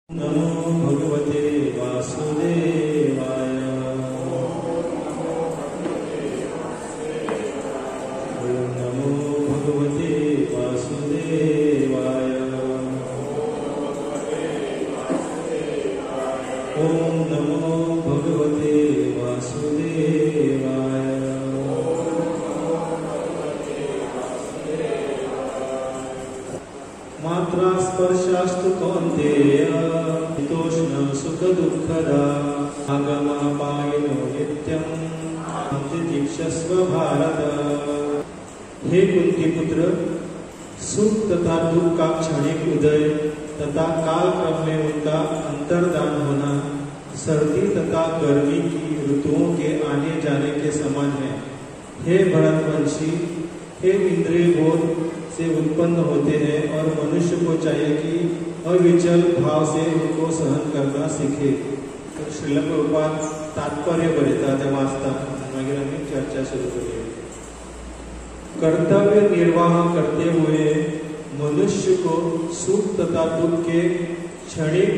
नमो भगवते वासुदेवाय। ओम नमो भगवते वासुदेवाय। ओम नमो भगवते वासुदेवाय। मात्रा स्पर्शास्तु कौन्तेय तोष्ण सुख दुःखदा आगमापायनो नित्यं तितिक्षस्व भारत। हे कुंती पुत्र, सुख तथा दुख का क्षणिक उदय तथा काल क्रम में उनका अंतर्दान होना सर्दी तथा गर्मी की ऋतुओं के आने जाने के समान है। हे भरतवंशी, हे इंद्रिय बोध से उत्पन्न होते हैं और मनुष्य को चाहिए कि अविचल भाव से उनको सहन करना सीखे। तर श्रील प्रभुपाद तात्पर्य बरयता ते वाचता मागीर आमी चर्चा सुरू करूया। कर्तव्य निर्वाह करते हुए मनुष्य को सुख तथा दुख के क्षणिक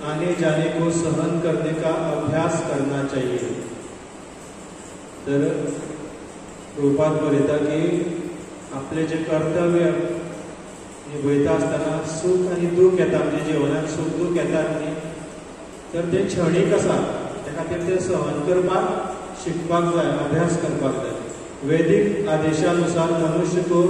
आने जाने को सहन करने का अभ्यास करना चाहिए। तर प्रभुपाद बरयता की आपले जे कर्तव्य निभयता असताना सुख आणि दुख येता, म्हणजे जीवनात सुख दुख येतात न्ही, तर ते क्षणिक आसा, त्या खातीर ते सहन करपाक शिकपाक जाय, अभ्यास करपाक जाय। वैदिक आदेशानुसार मनुष्य को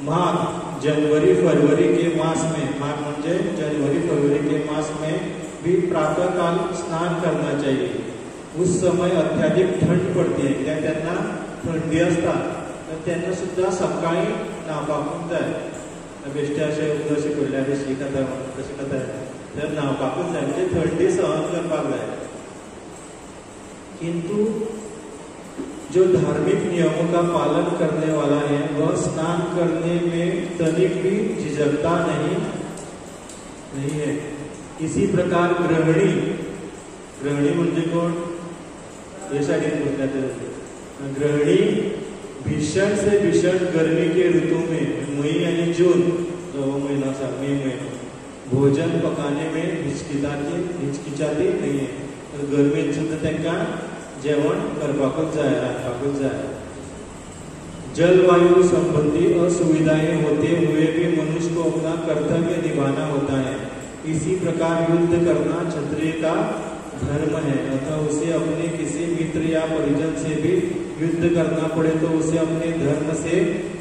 माघ जनवरी फरवरी के मास में, माघ म्हणजे जनवरी फरवरी के मास में भी प्रातःकाल स्नान करना चाहिए। उस समय अत्याधिक ठंड पड़ती है, क्या त्यांना थंडी असता, तर त्यांना सुद्धा सकाळी न्हावपाकूच जाय। बेश्टे अशें उदक शिकयल्या तशी कथा तशी कथा तर न्हावपाकूच जाय, म्हणजे थंडी सहन करपाक जाय। किंतु जो धार्मिक नियमों का पालन करने वाला है वह स्नान करने में तनिक भी झिझकता नहीं है। इसी प्रकार गृहिणी, गृहिणी म्हणजे कोण, हे साइडीन बोलतात गृहिणी भीषण से भीषण गर्मी के ऋतु में मई यानी जून जो महीना था, मई महीना, भोजन पकाने में हिचकिचाती नहीं है। तो गर्मी सुद्धा त्यांना जेवण करपाकूच जाय, रांदपाकूच जाय। जलवायु संबंधी असुविधाएं होते हुए भी मनुष्य को अपना कर्तव्य निभाना होता है। इसी प्रकार युद्ध करना क्षत्रिय का धर्म है, अतः उसे अपने किसी मित्र या परिजन से भी युद्ध करना पड़े तो उसे अपने धर्म से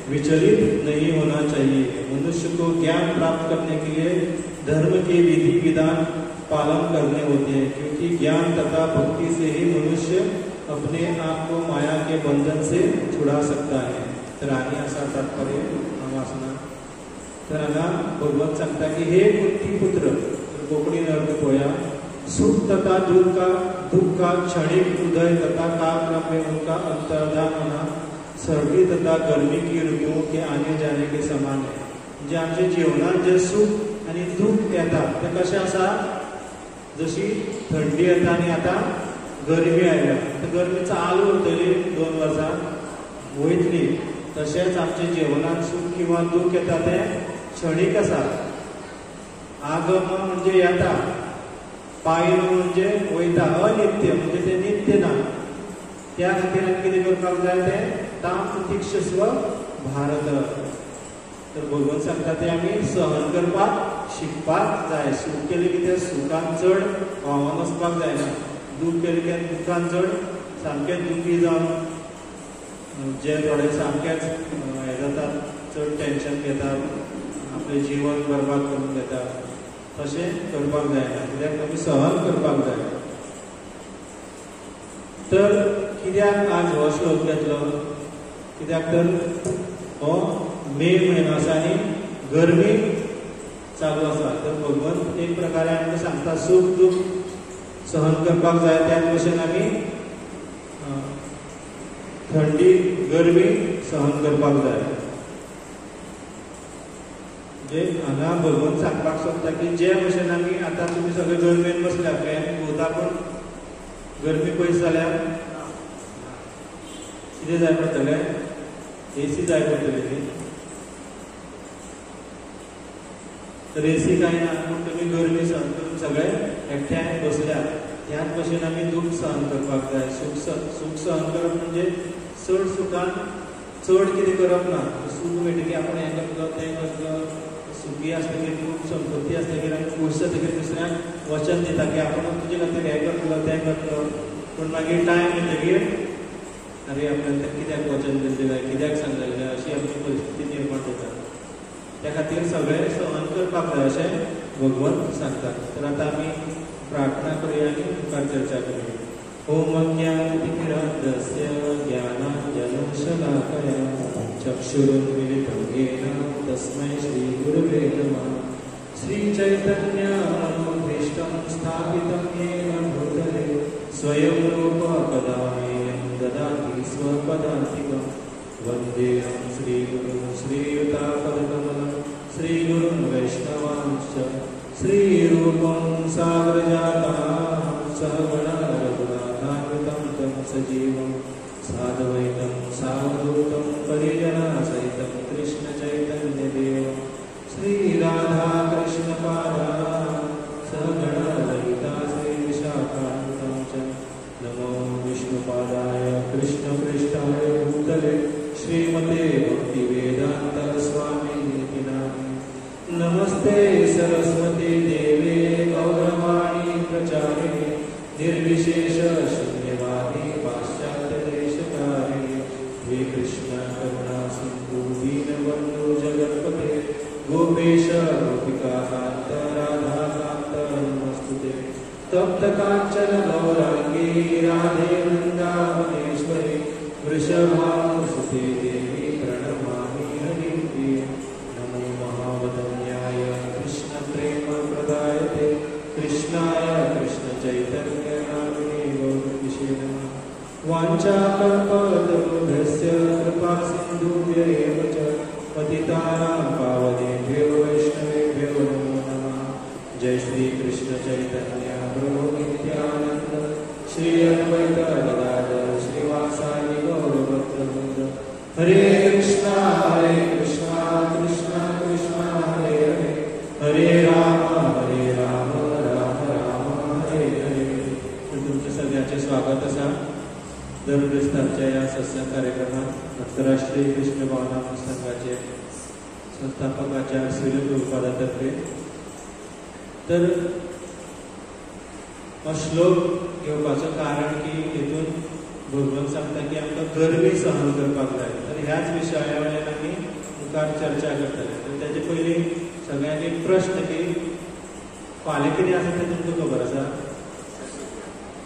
विचलित नहीं होना चाहिए। मनुष्य को ज्ञान प्राप्त करने के लिए धर्म के विधि विधान पालन करने होते हैं, क्योंकि ज्ञान तथा भक्ति से ही मनुष्य अपने आप को माया के बंधन से छुड़ा सकता है। तर आनी असा तात्पर्य वाचना। तर हांगा भगवंत सांगता की हे कुंती पुत्र, कोंकणीन अर्थ पळया, सुख तथा दुख का क्षणिक उदय तथा काल क्रम में उनका अंतर्धान होना सर्दी तथा गर्मी की ऋतुओं के आने जाने के समान है। म्हणजे आमच्या जीवनात जे सुख आणि दुख येतात ते कशें आसा, जशी थंडी येता आणि आता गर्मी आयल्या, तर गर्मीचा आलो उरतली 2 वर्सां वयतली, तशेंच आमच्या जीवनात सुख किंवा दुख येता ते क्षणिक आसा। आगम म्हणजे येता, पायन म्हणजे वयता, अनित्य म्हणजे ते नित्य ना। त्या खातीर आमी कितें करपाक जाय, ते ताम तितिक्षस्व भारत। तर भगवंत सांगता ते आमी सहन करपाक शिकपाक जाय। सुख केलें की ते सुखान चड व्हांवोन वचपाक जायना, दुख केलें की दुखान चड सामकें दुखी जावन जे थोडे सामकेच हे जातात, चड टेन्शन घेतात, आपलें जीवन बरबाद करून घेतात, तशें करपाक जायना, कित्याक आमी सहन करपाक जाय। तर कित्याक आज हो श्लोक घेतलो, कित्याक तर हो मे म्हयनो आसा आनी गर्मी चालू आसा। तर भगवंत एक प्रकारे आमकां सांगता सुख दुख सहन करपाक जाय, त्याच भशेन आमी थंडी गर्मी सहन करपाक जाय। म्हणजे हांगा भगवंत सांगपाक सोदता की जे भशेन आमी आतां तुमी सगळे गर्मेन बसल्या फॅन भोंवता, पूण गर्मी पयस जाल्यार कितें जाय पडटलें, एसी जाय पडटली न्ही। तर एसी कांय ना, पूण तुमी गर्मी सहन करून सगळे एकठ्यान बसल्या ह्याच भशेन आमी दूख सहन करपाक जाय. सूख सहन करप म्हणजे चड सुखान चड कितें करप ना. सूख मेळटकीर आपण हें करतलो तें करतलो. सुखी आसतकीर खूब संपत्ती आसतकीर आमी खूश जातकीर दुसऱ्यांक वचन दिता की आपण तुजे खातीर हें करतलो तें करतलो. पूण मागीर टायम येतकीर अरे आपल्याला कित्याक वचन दिलें जाय, कित्याक सांगलेलें अशी आमची परिस्थिती निर्माण जाता. त्या खातीर सगळें सहन करपाक जाय अशें भगवंत सांगतात. तर आतां आमी प्रार्थना करुया आनी मुखार चर्चा करुया. ओम अज्ञानतिमिरान्धस्य ज्ञानाञ्जनशलाकया चक्षुरुन्मीलितं येन तस्मै श्रीगुरवे नमः. श्रीचैतन्यमनोभीष्टं स्थापितं येन भूतले स्वयं रूप कदा मह्यं ददाति स्वपदान्तिकं. वन्देऽहं श्रीगुरुं श्रीयुतापदकमलं श्रीगुरुं वैष्णवांश्च श्रीरूपं सागरजातां सहगणा रघुनाथान्वितं तं सजीवं साद्वैतं सावधूतं परिजनसहितं कृष्णचैतन्यदेवं श्रीराधाकृष्णपादान् सहगणा ललिता श्रीविशाखान्वितं च. नमो विष्णुपादाय कृष्णपृष्ठाय भूतले श्रीमते भक्तिवेदान्तस्वामिनिति नामिने. नमस्ते सरस्वती देवे गौरवाणी प्रचारिणे निर्विशेष शून्यवादी पाश्चात्यदेशकारिणे. हे कृष्ण करुणा सिंधु दीनबन्धु जगत्पते गोपेश गोपिकाकान्त राधाकान्त नमोस्तुते. तप्त कांचन गौरांगी राधे वृंदावनेश्वरी वृषभानुसुते देवी प्रणमामि हरिप्रिये. नमो महावदन्याय कृष्ण प्रेम प्रदायते कृष्णाय कृष्ण चैतन्य नामिने गौरविषे नमः. वाञ्छाकल्पतरुभ्यश्च कृपा सिन्धुभ्य एव च पतितानां पावनेभ्यो वैष्णवेभ्यो नमो नमः. जय श्री कृष्ण चैतन्य प्रभु नित्यानंद श्री अद्वैत गदाधर श्रीवासादि गौरभक्तवृंद. हरे कृष्णा कृष्णा कृष्णा हरे हरे हरे राम राम राम हरे हरे. तर तुमच्या सगळ्यांचे स्वागत असा दर क्रिस्तांच्या या सत्संग कार्यक्रमात. आंतरराष्ट्रीय कृष्ण भावना संघाचे संस्थापक आचार्य श्री प्रभुपादातर्फे. तर हो श्लोक घेवपाचो कारण की हेतून भगवंत सांगता की आमकां गरमी सहन करपाक जाय. तर ह्याच विशया वयल्यान आमी मुखार चर्चा करतले. तर तेजे पयलीं सगळ्यांक एक प्रश्न की फाल्यां कितें आसा तें तुमकां खबर आसा?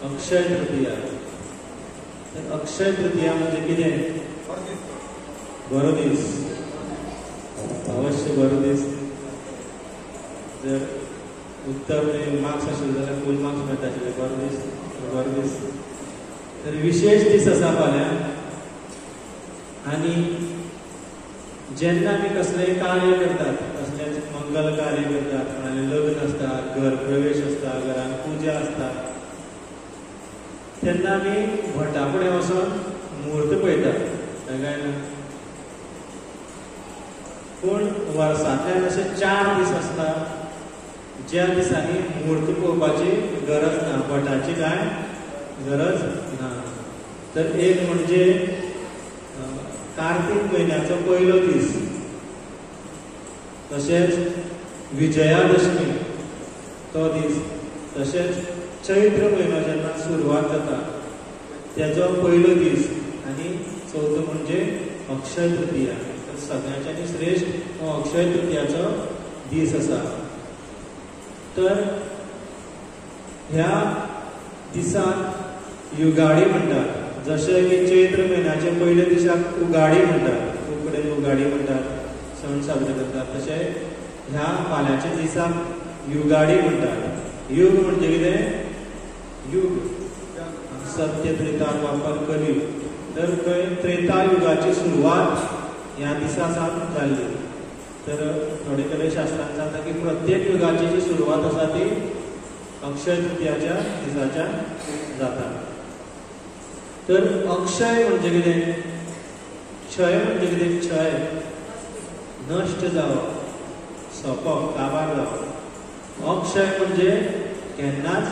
अक्षय तृतीया. तर अक्षय तृतीया म्हणजे कितें? बरो दीस. अवश्य बरो दीस. जर उत्तर मार्क्स आशिल्ले जाल्यार फूल मार्क्स मेळटाले. बरो दीस. तर विशेष दीस आसा फाल्यां. आनी जेन्ना आमी कसलेंय कार्य करतात, कसलेंच मंगल कार्य करतात, कोणालें लग्न आसता, घर प्रवेश आसता, घरान पुजा आसता, तेन्ना आमी भटा फुडें वचून मुहूर्त पळयतात काय ना. पूण वर्सांतल्यान अशे 4 दीस आसता ज्या दिसांनी मुहूर्त पळोवपाची गरज ना, भटाची कांय गरज ना. तर एक म्हणजे कार्तिक म्हयन्याचो पयलो दीस, तशेंच विजयादशमी तो दीस, तशेंच चैत्र म्हयनो जेन्ना सुरवात जाता तेजो पयलो दीस, आनी चवथो म्हणजे अक्षय तृतीया. तर सगळ्यांच्यानी श्रेष्ठ हो अक्षय तृतीयाचो दीस आसा. तर ह्या दिसाक युगाडी म्हणटात. जशें की चैत्र म्हयन्याच्या पयल्या दिसाक उगाडी म्हणटात, खूब कडेन उगाडी म्हणटात, सण साजरे करतात, तशें ह्या फाल्यांच्या दिसाक युगाडी म्हणटात. युग म्हणजे कितें? युग सत्य त्रेता द्वापर कलियुग. तर खंय त्रेता युगाची सुरवात ह्या दिसा सावन जाल्ली. तर थोडे कडेन शास्त्रांत सांगता की प्रत्येक युगाची जी सुरवात आसा ती अक्षय तृतीयाच्या दिसाच्या जाता. तर अक्षय म्हणजे कितें? क्षय म्हणजे कितें? क्षय नष्ट जावप, सोंपप, काबार जावप. अक्षय म्हणजे केन्नाच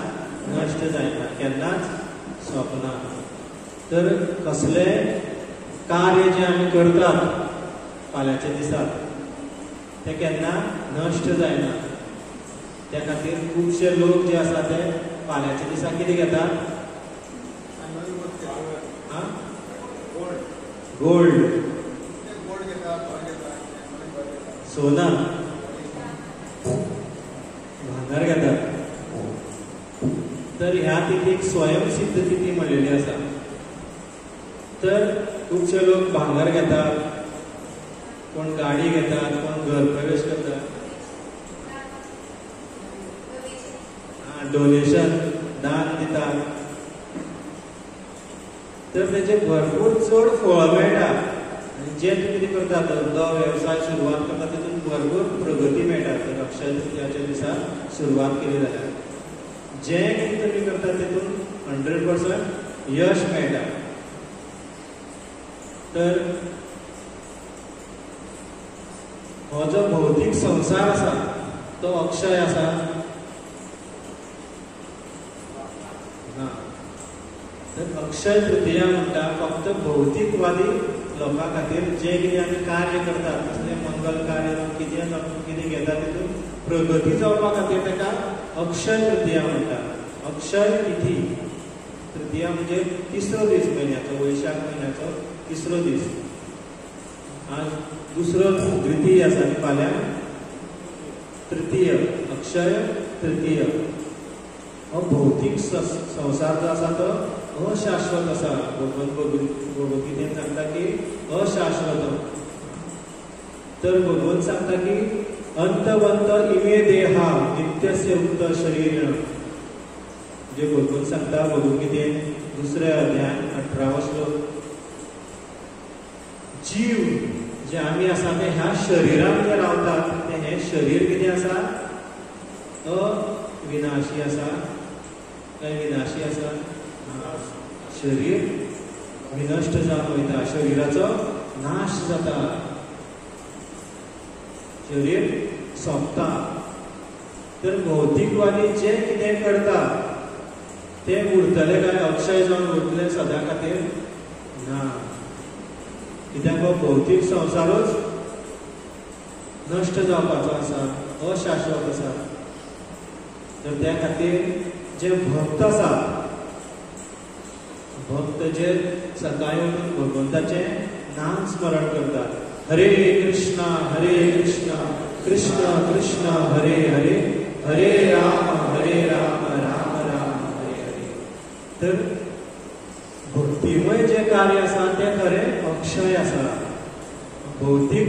नष्ट जायना, केन्नाच सोंपना. तर कसले कार्य जे आमी करतात फाल्यांच्या दिसाक ते केन्ना नश्ट जायना. त्या खातीर खुबशे लोक जे आसा ते फाल्यांच्या दिसाक कितें घेतात? गोल्ड, सोना, भांगर घेतात. तर ह्या तिथीक स्वयंसिद्ध तिथी म्हणलेली आसा. तर खुबशे लोक भांगर घेतात, कोण गाडी घेतात, कोण घरप्रवेश करतात, डोनेशन दान दितात. तर तेचे भरपूर चड फळ मेळटा. आनी जे तुमी कितें करतात धंदो वेवसाय सुरवात करता तितून भरपूर प्रगती मेळटा. तर अक्षय तृतीयाच्या दिसा सुरवात केली जाल्यार जे कितें तुमी करतात तितून 100% यश मेळटा. तर हो जो भौतीक संसार आसा तो अक्षय आसा. तर अक्षय तृतीया म्हणटा फक्त भौतीकवादी लोकां खातीर जे कितें आमी कार्य करतात, असले मंगल कार्य कितें घेता तितून प्रगती जावपा खातीर ताका अक्षय तृतीया म्हणटा. अक्षय तिथी, तृतीया म्हणजे तिसरो दीस म्हयन्याचो, वैशाख म्हयन्याचो तिसरो दीस. आज दुसरो द्वितीय आसा आनी फाल्यां तृतीय, अक्षय तृतीय. हो भौतीक संसार जो आसा तो अशाश्वत आसा. भगवद्गीतेन सांगता की अशाश्वत. तर भगवंत सांगता की अंतवंत इमे देहा नित्यस्य उक्त शरीर. जे भगवंत सांगता भगवद्गीतेन 2 अध्याय 18 श्लोक. जीव जे आमी आसा ते ह्या शरिरान जे रावतात ते हे शरीर कितें आसा? अविनाशी आसा काय विनाशी आसा? शरीर विनश्ट जावन वयता, शरिराचो नाश जाता, शरीर सोंपता. तर भौतीकवादी जे कितें करता ते उरतले काय अक्षय जावन उरतले सदां खातीर? ना. कित्याक हो भौतीक संसारूच नश्ट जावपाचो आसा, अशाश्वत आसा. तर त्या खातीर जे भक्त आसा, भक्त जे सकाळी उठून भगवंताचें नाम स्मरण करतात, हरे कृष्णा कृष्ण कृष्ण हरे हरे, हरे राम राम राम हरे हरे. तर भक्तिमय जे कार्य आसा ते खरें अक्षय आसा. भौतीक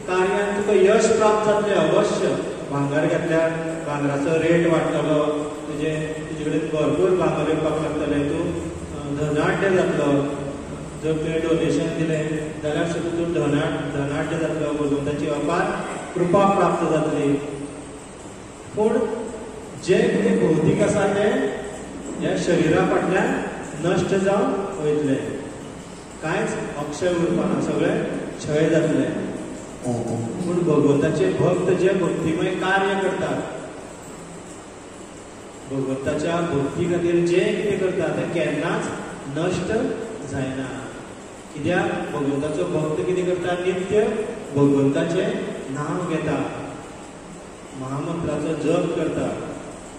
कार्यान तुका यश प्राप्त जातलें अवश्य. भांगर घेतल्यार भांगराचो रेट वाडटलो, तुजे कडेन भरपूर भांगर येवपाक लागतलें, तूं धनाढ्य जातलो. जर तुवें डोनेशन दिलें जाल्यार सुद्दां तूं धनाढ्य जातलो, भगवंताची अपार कृपा प्राप्त जातली. पूण जे कितें भौतीक आसा ते ह्या शरिरा फाटल्यान नश्ट जावन वयतले, कांयच अक्षय उरपाना, सगळें क्षय जातलें. पूण भगवंताचे भक्त जे भक्तिमय कार्य करतात, भगवंताच्या भक्ती खातीर जे कितें करता ते केन्नाच नश्ट जायना. कित्याक भगवंताचो भक्त कितें करता? नित्य भगवंताचें नांव घेता, महामंत्राचो जप करता.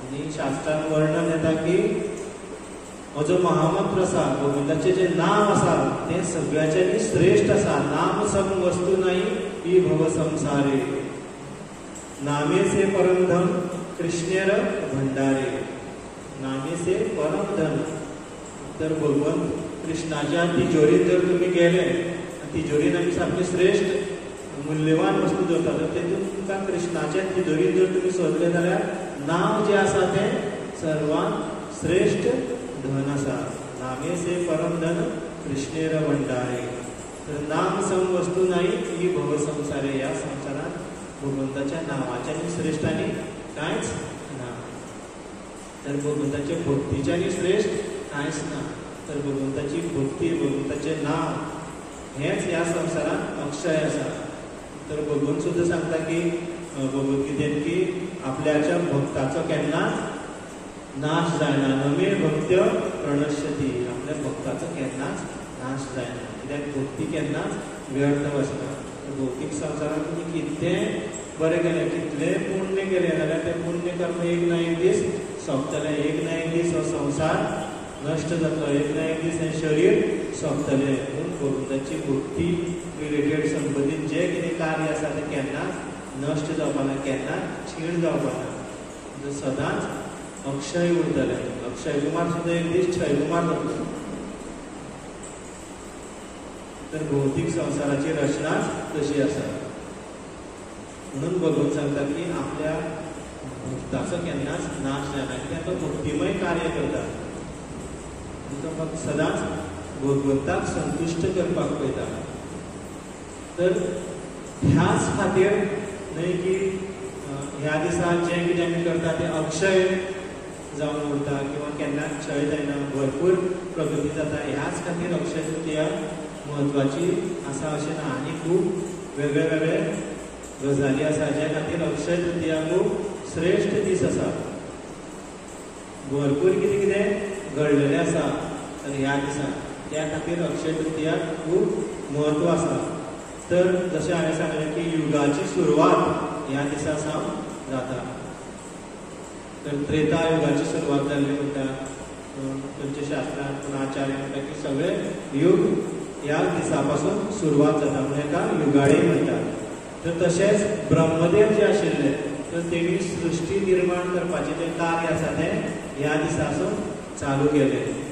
आनी शास्त्रांत वर्णन येता की हो जो महामंत्र आसा, भगवंताचें जें नांव आसा तें सगळ्याच्यांनी श्रेष्ठ आसा. नाम सम वस्तू नाही ही भव संसारे, नामे से परम धन कृष्णेर भंडारे. नामे से परम धन. तर भगवंत कृष्णाच्या तिजोरीत जर तुम्ही गेले, तिजोरीन आमी सामकी श्रेष्ठ मूल्यवान वस्तू दवरतात, तर तेतून तुमकां कृष्णाच्या तिजोरीत जर तुमी सोदले जाल्यार नांव जें आसा तें सर्वांत श्रेष्ठ धन आसा. नामे से परम धन कृष्णेर भंडारे. तर नाम सम वस्तू नाही ही भव संसारे. ह्या संसारात भगवंताच्या नावाच्यानी श्रेष्ठ आनी कांयच ना. तर भगवंताचे भक्तीच्यानी श्रेष्ठ कांयच ना. तर भगवंताची भक्ती, भगवंताचें नाव हेच ह्या संसारात अक्षय आसा. तर भगवंत सुद्दां सांगता की भगवद्गीतेन की आपल्याच्या भक्ताचो केन्ना नाश जायना नमे भक्त्य प्रणश्यती आपल्या भक्ताचो केन्नाच नाश जायना कित्याक भक्ती केन्नाच व्यर्थ वचना भौतीक संवसारांत तुमी कितें बरें केलें कितलें पुण्य केलें जाल्यार तें पुण्य कर्म एक ना एक दीस सोंपतलें एक ना एक दीस हो संवसार नश्ट जातलो एक ना एक दीस हें शरीर सोंपतलें पूण भगवंताची भक्ती रिलेटेड संबंदीत जें कितें कार्य आसा तें केन्नाच नश्ट जावपाना केन्नाच क्षीण जावपाना सदांच अक्षय उरतलें अक्षय कुमार सुद्दां एक दीस क्षय कुमार जातलो तर भौतीक संवसाराची रचनाच तशी आसा म्हणून भगवंत सांगता की आपल्या भक्ताचो केन्नाच नाश जायना कित्याक तो भक्तिमय कार्य करता तो फक्त सदांच भगवंताक संतुश्ट करपाक पळयता तर ह्याच खातीर न्हय की ह्या दिसा जें कितें आमी करता तें अक्षय जावन उरता किंवा केन्नाच क्षय जायना भरपूर प्रगती जाता ह्याच खातीर अक्षय तृतीया म्हत्वाची आसा अशें ना आनी खूब वेगळे वेगळे गजाली आसा ज्या खातीर अक्षय तृतीया खूब श्रेश्ठ दीस आसा भरपूर कितें कितें घडलेलें आसा तर ह्या दिसा त्या खातीर अक्षय तृतीयाक खूब म्हत्व आसा तर जशें हांवें सांगलें की युगाची सुरवात ह्या दिसा सावन जाता तर त्रेता युगाची सुरवात जाल्ली म्हणटा पंचशास्त्रांत पूण आचार्य म्हणटा की सगळे युग ह्या दिसा पासून सुरवात जाता म्हणून हेका युगाळी म्हणटात तर तशेंच ब्रह्मदेव जे आशिल्ले तर तेणी सृश्टी निर्माण करपाचें जें कार्य आसा तें ह्या दिसासून चालू केलें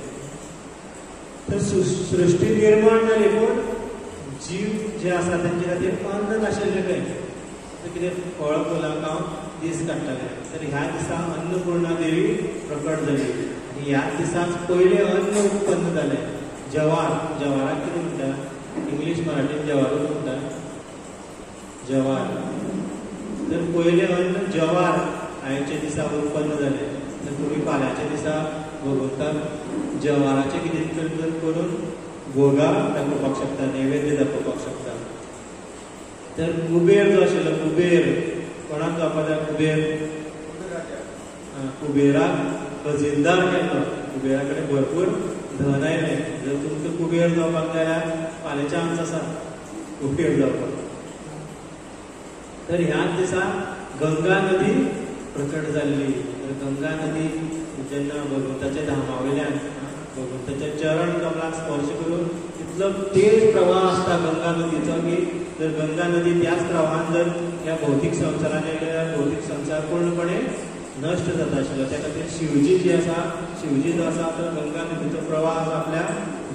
तर सृश्टी निर्माण जाली पूण जीव जे आसा तेंचे खातीर अन्न नाशिल्लें खंय तर कितें फळ फुलां खावन दीस काडटाले तर ह्या दिसा अन्नपूर्णा देवी प्रकट जाली आनी ह्या दिसाच पयलें अन्न उत्पन्न जालें जवाराक कितें म्हणटा इंग्लीश मराठीन जवारूच म्हणटा जवार तर पयलें अन्न जवार आयच्या दिसा उत्पन्न जालें तर तुमी फाल्यांच्या दिसा भगवंताक जवाराचें कितें तरी करून भोगा दाखोवपाक शकता नैवेद्य दाखोवपाक शकता तर कुबेर जो आशिल्लो कुबेर कोणाक जावपा जाय कुबेराक खजिनदार केल्लो कुबेरा कडेन भरपूर धन आयलें जर तुमकां कुबेर जावपाक जाय जाल्यार फाल्यां चान्स आसा कुबेर जावपाक तर ह्याच दिसा गंगा नदी प्रकट जाल्ली तर गंगा नदी जेन्ना भगवंताच्या धामा वयल्यान भगवंताच्या चरण कमलाक स्पर्श करून इतलो तेज प्रवाह आसता गंगा नदीचो की जर गंगा नदी त्याच प्रवाहान जर ह्या भौतीक संवसारान येयले जाल्यार भौतीक संवसार पूर्णपणे नश्ट जाता आशिल्लो त्या खातीर शिवजी जी आसा शिवजी जो आसा तो गंगा नदीचो प्रवाह आपल्या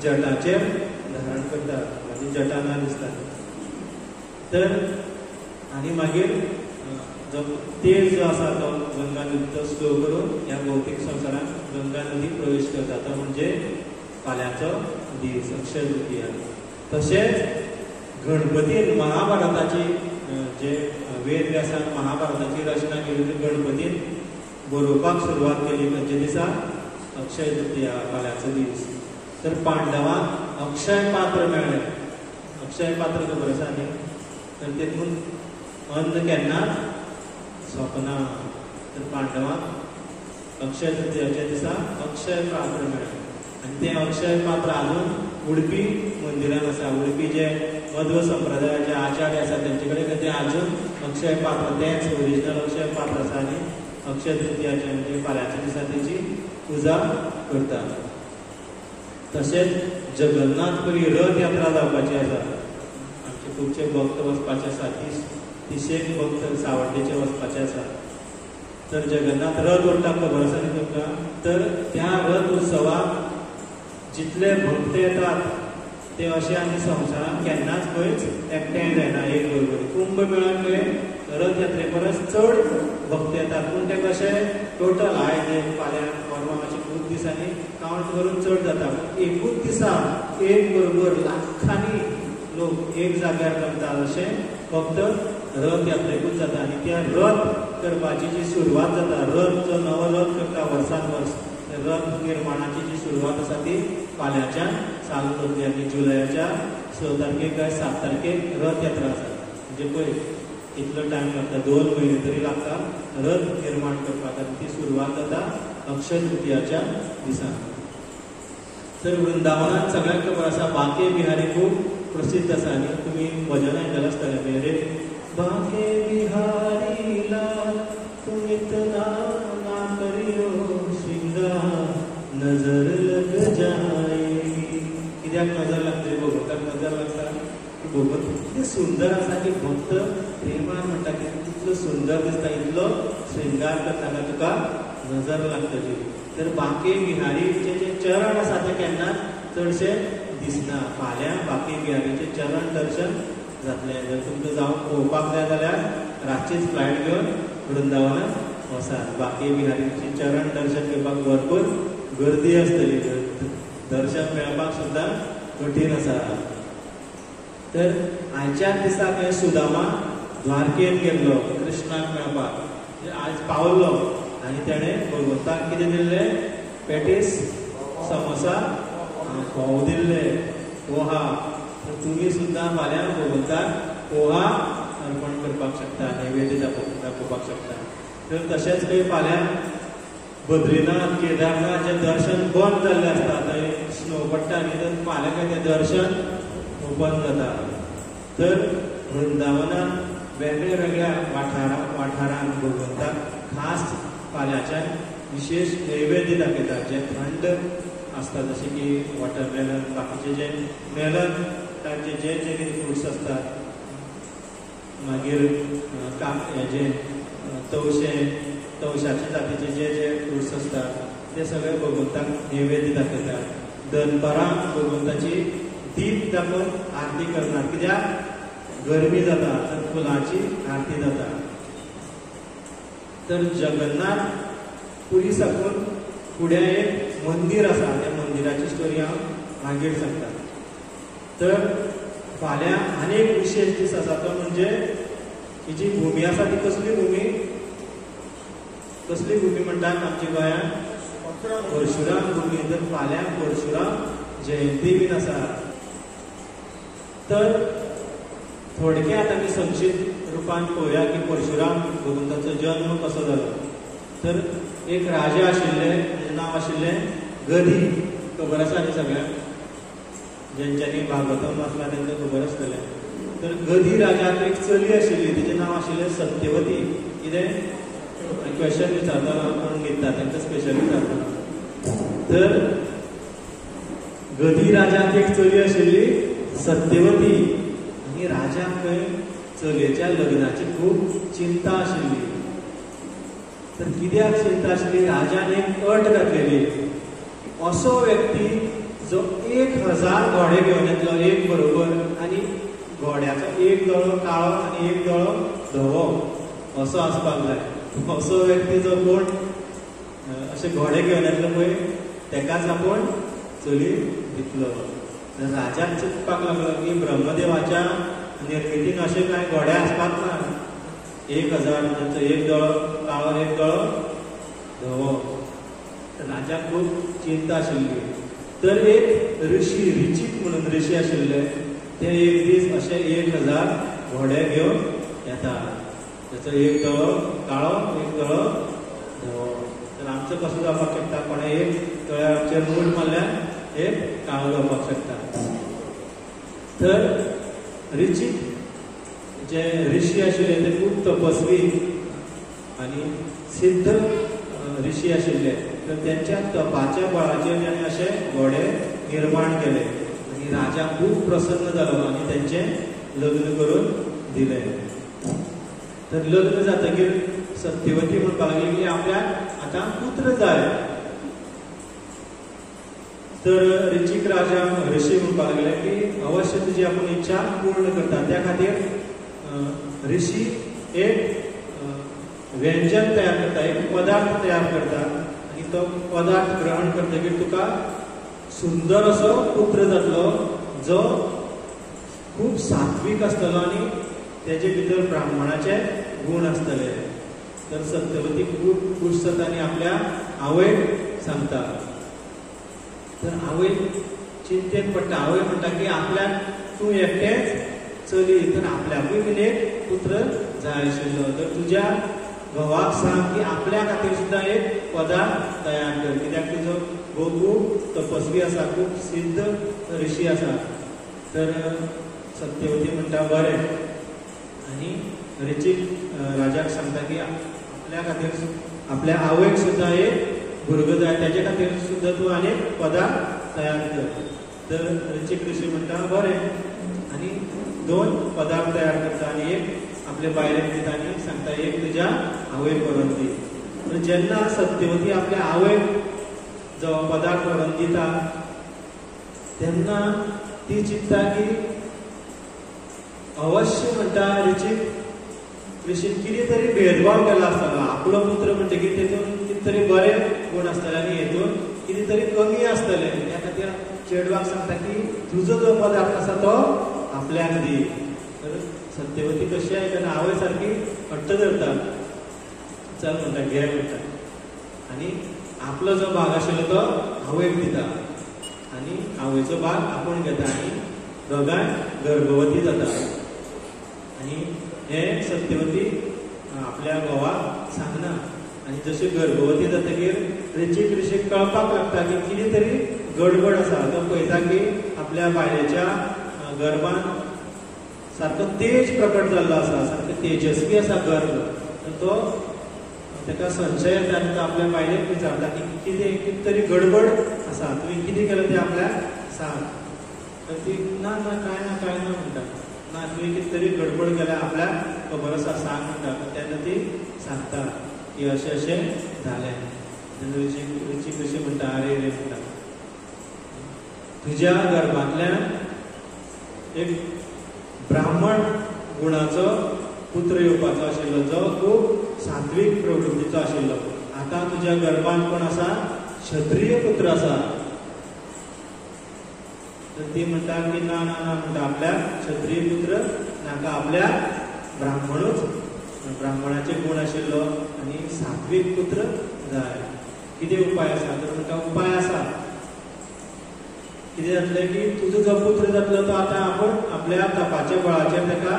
जटाचेर धारण करता म्हणजे जटाना दिसता तर आनी मागीर जो तेज जो आसा तो गंगा नदीचो स्लो करून ह्या भौतीक संवसारान गंगा नदी प्रवेश करता तो म्हणजे फाल्यांचो दीस अक्षय तृतीया तशेंच गणपतीन महाभारताची जे वेद व्यासान महाभारताची रचना केली ती गणपतीन बरोवपाक सुरवात केली खंयच्या दिसा अक्षय तृतीया फाल्यांचो दीस तर पांडवांक अक्षय पात्र मेळ्ळें अक्षय पात्र खबर आसा न्ही तर तेतून अन्न केन्नाच सोंपना तर पांडवांक अक्षय तृतीयाच्या दिसा अक्षय पात्र मेळ्ळें आनी तें अक्षय पात्र आजून उडपी मंदिरान आसा उडपी जे मध्व संप्रदायाचे आचार्य आसा तेंचे कडेन तें आजून अक्षय पात्र तेंच ओरिजिनल अक्षय पात्र आसा आनी अक्षय तृतीयाचे म्हणजे फाल्यांच्या दिसा तेची पुजा करता तशेंच जगन्नाथपुरी रथ यात्रा जावपाची आसा आमचे खुबशे भक्त वचपाचे आसा 30 भक्त सावड्डेचे वचपाचे आसा तर जगन्नाथ रथ ओडटाक खबर आसा न्ही तुमकां तर त्या रथ उत्सवाक जितले भक्त येतात ते अशें आनी संवसारान केन्नाच खंयच एकठांय जायना एक बरोबर कुंभ मेळान खंय रथ यात्रे परस चड भक्त येतात पूण ते कशें टोटल आयज फाल्यां परवां अशें खूब दिसांनी कावंट करून चड जाता पूण एकूच दिसा एक बरोबर लाखांनी लोक एक जाग्यार जमतात अशें फक्त रथ यात्रेकूच जाता आनी त्या रथ करपाची जी सुरवात जाता रथ जो नवो रथ करता वर्सान वर्स रथ निर्माणाची जी सुरवात आसा ती फाल्यांच्यान चालू जातली आनी जुलयाच्या 6 तारखेक काय 7 तारखेक रथ यात्रा आसा म्हणजे पळय इतलो टायम लागता 2 म्हयने तरी लागता रथ निर्माण करपाक आनी ती सुरवात जाता अक्षय तृतीयाच्या दिसा. तर वृंदावनात सगळ्यांक खबर आसा बाके बिहारी खूब प्रसिद्ध आसा आनी तुमी भजन आयकलें आसतलें. मेरे बाके बिहारीला तुम इतना ना करियो श्रृंगार नजर लग जाएगी. कित्याक नजर लागतली? भगवंताक नजर लागता की भगवंत कितें सुंदर आसा की भक्त प्रेमान म्हणटा की इतलो सुंदर दिसता, इतलो श्रृंगार करतना तुका नजर लागतली. तर बाके बिहारीचे जे चरण आसा ते केन्ना चडशे दिसना. फाल्यां बाके बिहारीचे चरण दर्शन जातलें. जर तुमकां जावं पळोवपाक जाय जाल्यार रातचीच फ्लायट घेवन वृंदावनात वचात. बाके बिहारीचे चरण दर्शन घेवपाक भरपूर गर्दी आसतली. दर्शन मेळपाक सुद्दां कठीण आसा. तर आयच्या दिसाक सुदामा द्वारकेत गेल्लो कृष्णाक मेळपाक. आज पावल्लो आनी तेणें भगवंताक कितें दिल्लें? पॅटीस, समोसा, फोव दिल्ले, पोहा. तुमी सुद्दां फाल्यां भगवंताक पोहा अर्पण करपाक शकता, नैवेद्य दाखोवपाक शकता. तर तशेंच खंय फाल्यां बद्रीनाथ केदारनाथ जे दर्शन बंद जाल्लें आसता, थंय स्नो पडटा न्ही, तर फाल्यां खंय तें दर्शन ओपन जाता. तर वृंदावनात वेगळ्या वेगळ्या वाठारांत भगवंताक खास फाल्यांच्यान विशेष नैवेद्य दाखयतात जे थंड आसता, जशें की वॉटरमेलन, बाकीचे जे मेलन तांचे जे जे कितें फ्रुट्स आसतात, मागीर हेजे तवशाचे जातीचे जे जे फ्रुट्स आसतात ते सगळे भगवंताक नैवेद्य दाखयतात. दनपारां भगवंताची दीप दाखोवन आरती करतात. कित्याक गरमी जाता तर फुलांची आरती जाता. तर जगन्नाथ पुरी साकून फुडें एक मंदिर आसा, त्या मंदिराची स्टोरी हांव मागीर सांगता. तर फाल्यां आनी एक विशेष दीस आसा, तो म्हणजे ही जी भुमी आसा ती कसली भुमी म्हणटात आमच्या गोंयांत? परशुराम भुमी. तर फाल्यां परशुराम जयंती बीन आसा. तर थोडक्यात आमी संक्षिप्त रुपान पळोवया की परशुराम भगवंताचो जन्म कसो जालो. तर एक राजा आशिल्ले, ताचें नांव आशिल्लें गधी. खबर आसा न्ही सगळ्यांक? जेंच्यांनी भागवतम वाचला तांकां खबर आसतलें. तर गधी राजाक एक चली आशिल्ली, तिचें नांव आशिल्लें सत्यवती. कितें क्वेश्चन विचारतालो कोण घेता तांकां स्पेशल विचारतालो. तर गधी राजाक एक चली आशिल्ली सत्यवती, आनी राजाक खंय चलयेच्या लग्नाची खूब चिंता आशिल्ली. तर कित्याक चिंता आशिल्ली? राजान एक अट घातलेली, असो व्यक्ती जो 1000 घोडे घेवन येतलो एक बरोबर, आनी घोड्याचो एक दोळो काळो आनी एक दोळो धवो असो आसपाक जाय. असो व्यक्ती जो कोण अशे घोडे घेवन येतलो पळय तेकाच आपूण चली दितलो. तर राजाक चिंतपाक लागलो की ब्रह्मदेवाच्या निर्मितीन अशे कांय घोडे आसपाक ना. 1000 तांचो एक दोळो काळो एक दोळो धवो. राजाक खूब चिंता आशिल्ली. तर एक ऋषी, रिचीक म्हणून ऋषी आशिल्ले, ते एक दीस अशे 1000 घोडे घेवन येता. ताचो एक दोळो काळो एक दोळो धवो. तर आमचो कसो जावपाक शकता? कोणें एक दोळ्याचेर मूठ मारल्यार एक काळो जावपाक शकता. तर ऋषीक जे ऋषी आशिल्ले ते खूब तपस्वी आनी सिद्ध ऋषी आशिल्ले. तर त्यांच्या तपाच्या बळाचेर ताणें अशे घोडे निर्माण केले आनी राजा खूब प्रसन्न जालो आनी तेंचें लग्न करून दिलें. तर लग्न जातकीर सत्यवती म्हणपाक लागली की आपल्याक आतां पुत्र जाय. तर ऋषीक राजा ऋषी म्हणपाक लागले की अवश्य तुजी आपूण इच्छा पूर्ण करता. त्या खातीर ऋषी एक व्यंजन तयार करता, एक पदार्थ तयार करता आनी तो पदार्थ ग्रहण करतकीर तुका सुंदर असो पुत्र जातलो जो खूब सात्वीक आसतलो आनी तेजे भितर ब्राह्मणाचे गूण आसतले. तर सत्यवती खूब खूश जाता आनी आपल्या आवयक सांगता. तर आवय चिंतेत पडटा. आवय म्हणटा की आपल्याक तूं एकटेच चली, तर आपल्याकूय बीन एक पुत्र जाय आशिल्लो. तर तुज्या घोवाक सांग की आपल्या खातीर सुद्दां एक पदार्थ तयार कर, कित्याक तुजो घोव खूब तपस्वी आसा, खूब सिद्ध ऋषी आसा. तर सत्यवती म्हणटा बरें. आनी ऋचीक राजाक सांगता की आपल्या खातीर आपल्या आवयक सुद्दां एक भुरगो जाय, तेजे खातीर सुद्दां तूं आनीक पदार्थ तयार कर. तर ऋचीक ऋषी म्हणटा बरें. आनी 2 पदार्थ तयार करता आनी एक आपल्या बायलेक दिता आनी सांगता एक तुज्या आवयक व्हरून दी. तर जेन्ना सत्यवती आपल्या आवयक जो पदार्थ व्हरून दिता तेन्ना ती चिंतता की अवश्य म्हणटा ऋषीन कितें तरी भेदभाव केला आसतलो. आपलो पुत्र म्हणटकीर तेतून कितें तरी बरे गूण आसतले आनी हेतून कितें तरी कमी आसतले. त्या खातीर चेडवाक सांगता की तुजो जो पदार्थ आसा तो आपल्याक दी. तर सत्यवती कशी आयकना, आवय सारकी हट्ट धरता. चल म्हणटा घे म्हणटा आनी आपलो जो भाग आशिल्लो तो आवयक दिता आनी आवयचो भाग आपूण घेता आनी दोगांय गर्भवती जाता. आनी हे सत्यवती आपल्या घोवाक सांगना. आनी जशी गर्भवती जातकीर ऋषीक कळपाक लागता की कितें तरी गडबड आसा. तो पळयता की आपल्या बायलेच्या गर्भान सारको तेज प्रकट जाल्लो आसा, सारको तेजस्वी आसा गर्भ. तो ताका संशय येता आनी तो आपल्या बायलेक विचारता की कितें तरी गडबड आसा, तुवें कितें केलें तें आपल्याक सांग. तर ती ना ना काय ना म्हणटा. ना तुवें कितें तरी गडबड केल्या आपल्याक खबर आसा सांग म्हणटा. तेन्ना ती सांगता की अशें अशें जालें. तेन्ना ऋषीक ऋषी म्हणटा अरे रे म्हणटा तुज्या गर्भांतल्यान एक ब्राह्मण गुणाचो पुत्र येवपाचो आशिल्लो, जो खूब सात्वीक प्रवृत्तीचो आशिल्लो. आतां तुज्या गर्भांत कोण आसा? क्षत्रीय पुत्र आसा. तर ती म्हणटा की ना ना ना म्हणटा आपल्या क्षत्रीय पुत्र नाका, आपल्या ब्राह्मणाचे गुण आशिल्लो आनी सात्वीक पुत्र जाय. कितें उपाय आसा? तर म्हणटा उपाय आसा. कितें जातलें की तुजो जो पुत्र जातलो तो आतां आपूण आपल्या तपाच्या बळाचेर ताका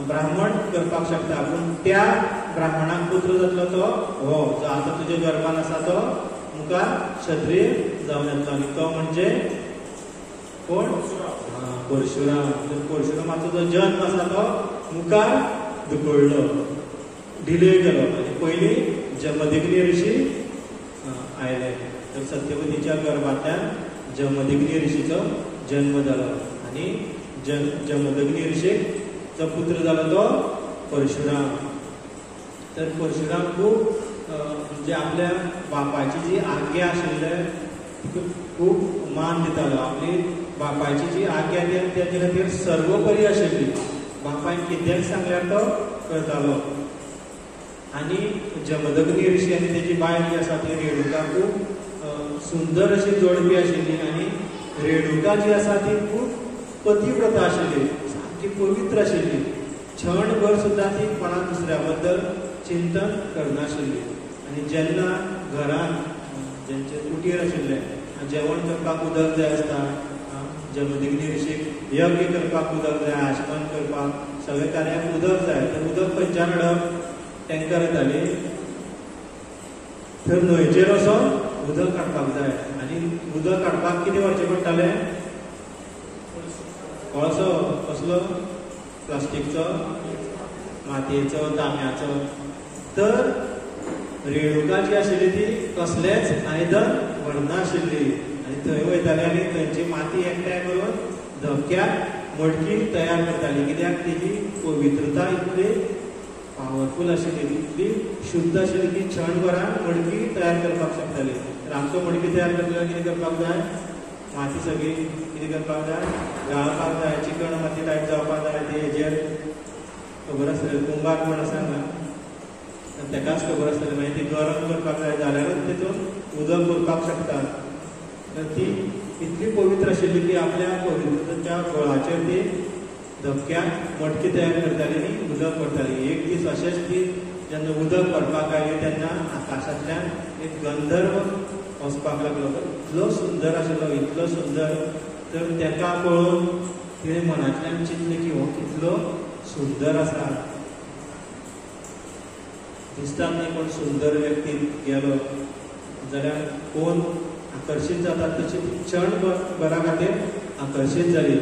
ब्राह्मण करपाक शकता. पूण त्या ब्राह्मणाक पुत्र जातलो तो हो जो आतां तुज्या गर्भान आसा तो मुखार क्षत्रीय जावन येतलो. आनी तो म्हणजे कोण? परशुराम. परशुरामाचो जो जन्म आसा तो मुखार धुकळ्ळो, डिले केलो आनी पयली जमदग्नी ऋषी आयले. तर सत्यवतीच्या गर्भांतल्यान जमदग्नी ऋषीचो जन्म जालो आनी जमदग्नी ऋषीक जो पुत्र जालो तो परशुराम. तर परशुराम खूब म्हणजे आपल्या बापाची जी आज्ञा आशिल्ले खूब मान दितालो. आपली बापायची जी आज्ञा तेजे खातीर सर्वोपरी आशिल्ली. बापायन कितेंय सांगल्यार तो करतालो. आनी जमदग्नी ऋषी आनी तेजी बायल जी आसा ती रेणुका खूब सुंदर अशी जोडपी आशिल्ली. आनी रेणुका जी आसा ती खूब पतिव्रता आशिल्ली, सामकी पवित्र आशिल्ली. क्षणभर सुद्दां ती कोणा दुसऱ्या बद्दल चिंतन करनाशिल्ली. आनी जेन्ना घरान जेंचे कुटीर आशिल्ले जेवण करपाक उदक जाय आसता, जमदग्नी ऋषीक यज्ञ करपाक उदक जाय, आचमन करपाक सगळे कार्याक उदक जाय. तर उदक खंयच्यान हाडप? टँकर येताली. तर न्हंयचेर वचोन उदक काडपाक जाय. आनी उदक काडपाक कितें व्हरचें पडटालें? कळसो. कसलो? प्लास्टीकचो, मातयेचो, तांब्याचो. तर रेणुका जी आशिल्ली ती कसलेंच आयदन व्हरनाशिल्ली. आनी थंय वयताली आनी थंयची माती एकठांय करून धबक्याक मडकी तयार करताली. कित्याक तेजी पवित्रता इतली पावरफूल आशिल्ली, इतली शुद्ध आशिल्ली की क्षणभरान मडकी तयार करपाक शकताली. तर आमचो मडकी तयार करपाक कितें करपाक जाय? माती सगळी कितें करपाक जाय? गाळपाक जाय. चिकण माती टायप जावपाक जाय. ते हेजेर खबर आसतलें कुंभार कोण आसा ना तेकाच खबर आसतलें. मागीर ती गरम करपाक जाय जाल्यारूच तेतून उदक उरपाक शकता. तर ती इतली पवित्र आशिल्ली की आपल्या पवित्रतेच्या बळाचेर ती धबक्याक मडकी तयार करताली आनी उदक पडटाली. एक दीस अशेंच ती जेन्ना उदक पडपाक आयली तेन्ना आकाशांतल्यान एक गंधर्व वचपाक लागलो. इतलो सुंदर आशिल्लो, इतलो सुंदर. तर तेका पळोवन तिणें मनांतल्यान चिंतलें की हो कितलो सुंदर आसा. दिसतात न्ही कोण सुंदर व्यक्ती गेलो जाल्यार कोण आकर्शीत जातात तशी ती क्षण बरा खातीर आकर्शीत जाली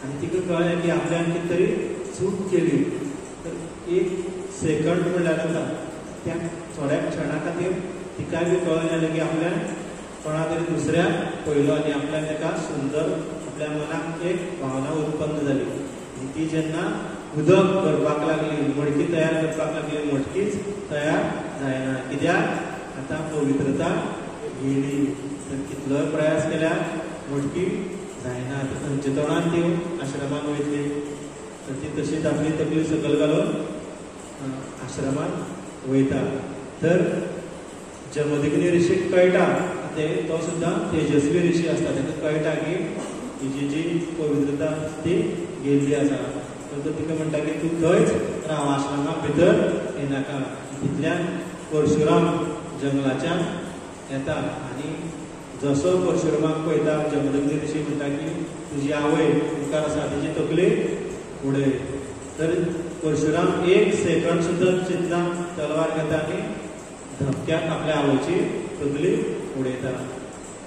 आनी तिका कळ्ळें की आपल्यान कितें तरी चूक केली. तर एक सेकंड म्हणल्यार जाता त्या थोड्या क्षणा खातीर तिकाय बी कळून जालें की आपल्यान कोणा तरी दुसऱ्याक पळयलो आनी आपल्यान ताका सुंदर आपल्या मनाक एक भावना उत्पन्न जाली आनी ती जेन्ना उदक करपाक लागली मडकी तयार करपाक लागली मडकीच तयार जायना कित्याक आतां पवित्रता गेली. तर कितलोय प्रयास केल्यार मडकी जायना. खंयच्या तोंडान ती आश्रमांत वयतली. तर ती तशीच आपली तकली सकयल घालून आश्रमांत वयता. तर जमदग्नी ऋषीक कळटा तो सुद्दां तेजस्वी ऋषी आसता ताका कळटा की हिची जी पवित्रता ती गेल्ली आसा. तर तो तिका म्हणटा की तूं थंयच राव आश्रमा भितर येनाका. तितल्यान परशुराम जंगलाच्यान येता आनी जसो परशुरामाक पळयता जमदग्नी ऋषी म्हणटा की तुजी आवय मुखार आसा तिची तकली उडय. तर परशुराम एक सेकंड सुद्दां चिंतना तलवार घेता आनी धपक्याक आपल्या आवयची तकली उडयता.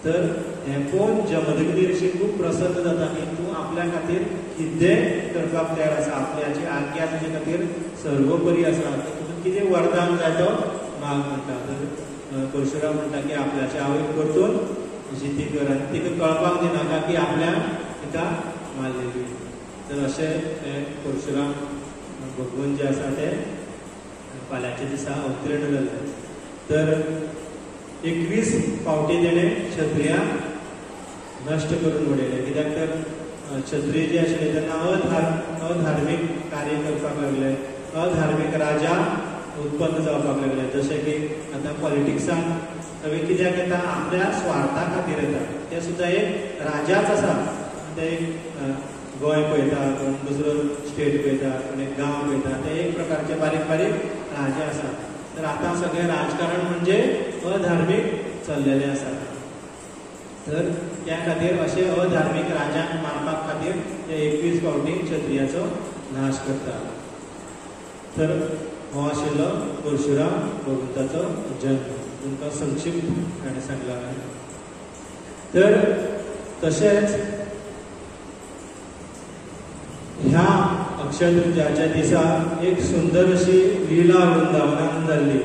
तर हें पळोवन जमदग्नी ऋषी खूब प्रसन्न जाता की तूं आपल्या खातीर कितेंय करपाक तयार आसा. आपल्याची आज्ञा तुजे खातीर सर्वोपरी आसा. तुका कितें वरदान जाय तो माग म्हणटा. तर परशुराम म्हणटा की आपल्याच्या आवयक परतून जिती कर आनी तिका कळपाक दिनाका की आपल्यान तिका मारलेली. तर अशें परशुराम भगवन जे आसा ते फाल्यांच्या दिसा अवतीर्ण जाले. तर 21 फावटी तेणें क्षत्रियांक नश्ट करून उडयले. कित्याक तर क्षत्रिय जे आशिल्ले तेन्ना अधार्मीक कार्य करपाक लागले. अधार्मीक राजा उत्पन्न जावपाक लागले. जशें की आतां पॉलिटिक्सान सगळे कित्याक येता आपल्या स्वार्था खातीर येता. ते सुद्दां एक राजाच आसा. ते एक गोंय पळयता कोण दुसरो स्टेट पळयता कोण एक गांव पळयता. ते एक प्रकारचे बारीक बारीक राजे आसा. तर आतां सगळें राजकारण म्हणजे अधार्मीक चल्लेलें आसा. तर त्या खातीर अशे अधार्मीक राजांक मारपाक खातीर ते 21 फावटी क्षत्रियाचो नाश करता. तर हो आशिल्लो परशुराम भगवंताचो जन्म. तुमकां संक्षिप्त ताणें सांगला. तर तशेंच ह्या अक्षय तृतीयाच्या दिसा एक सुंदर अशी लीला वृंदावनान जाल्ली.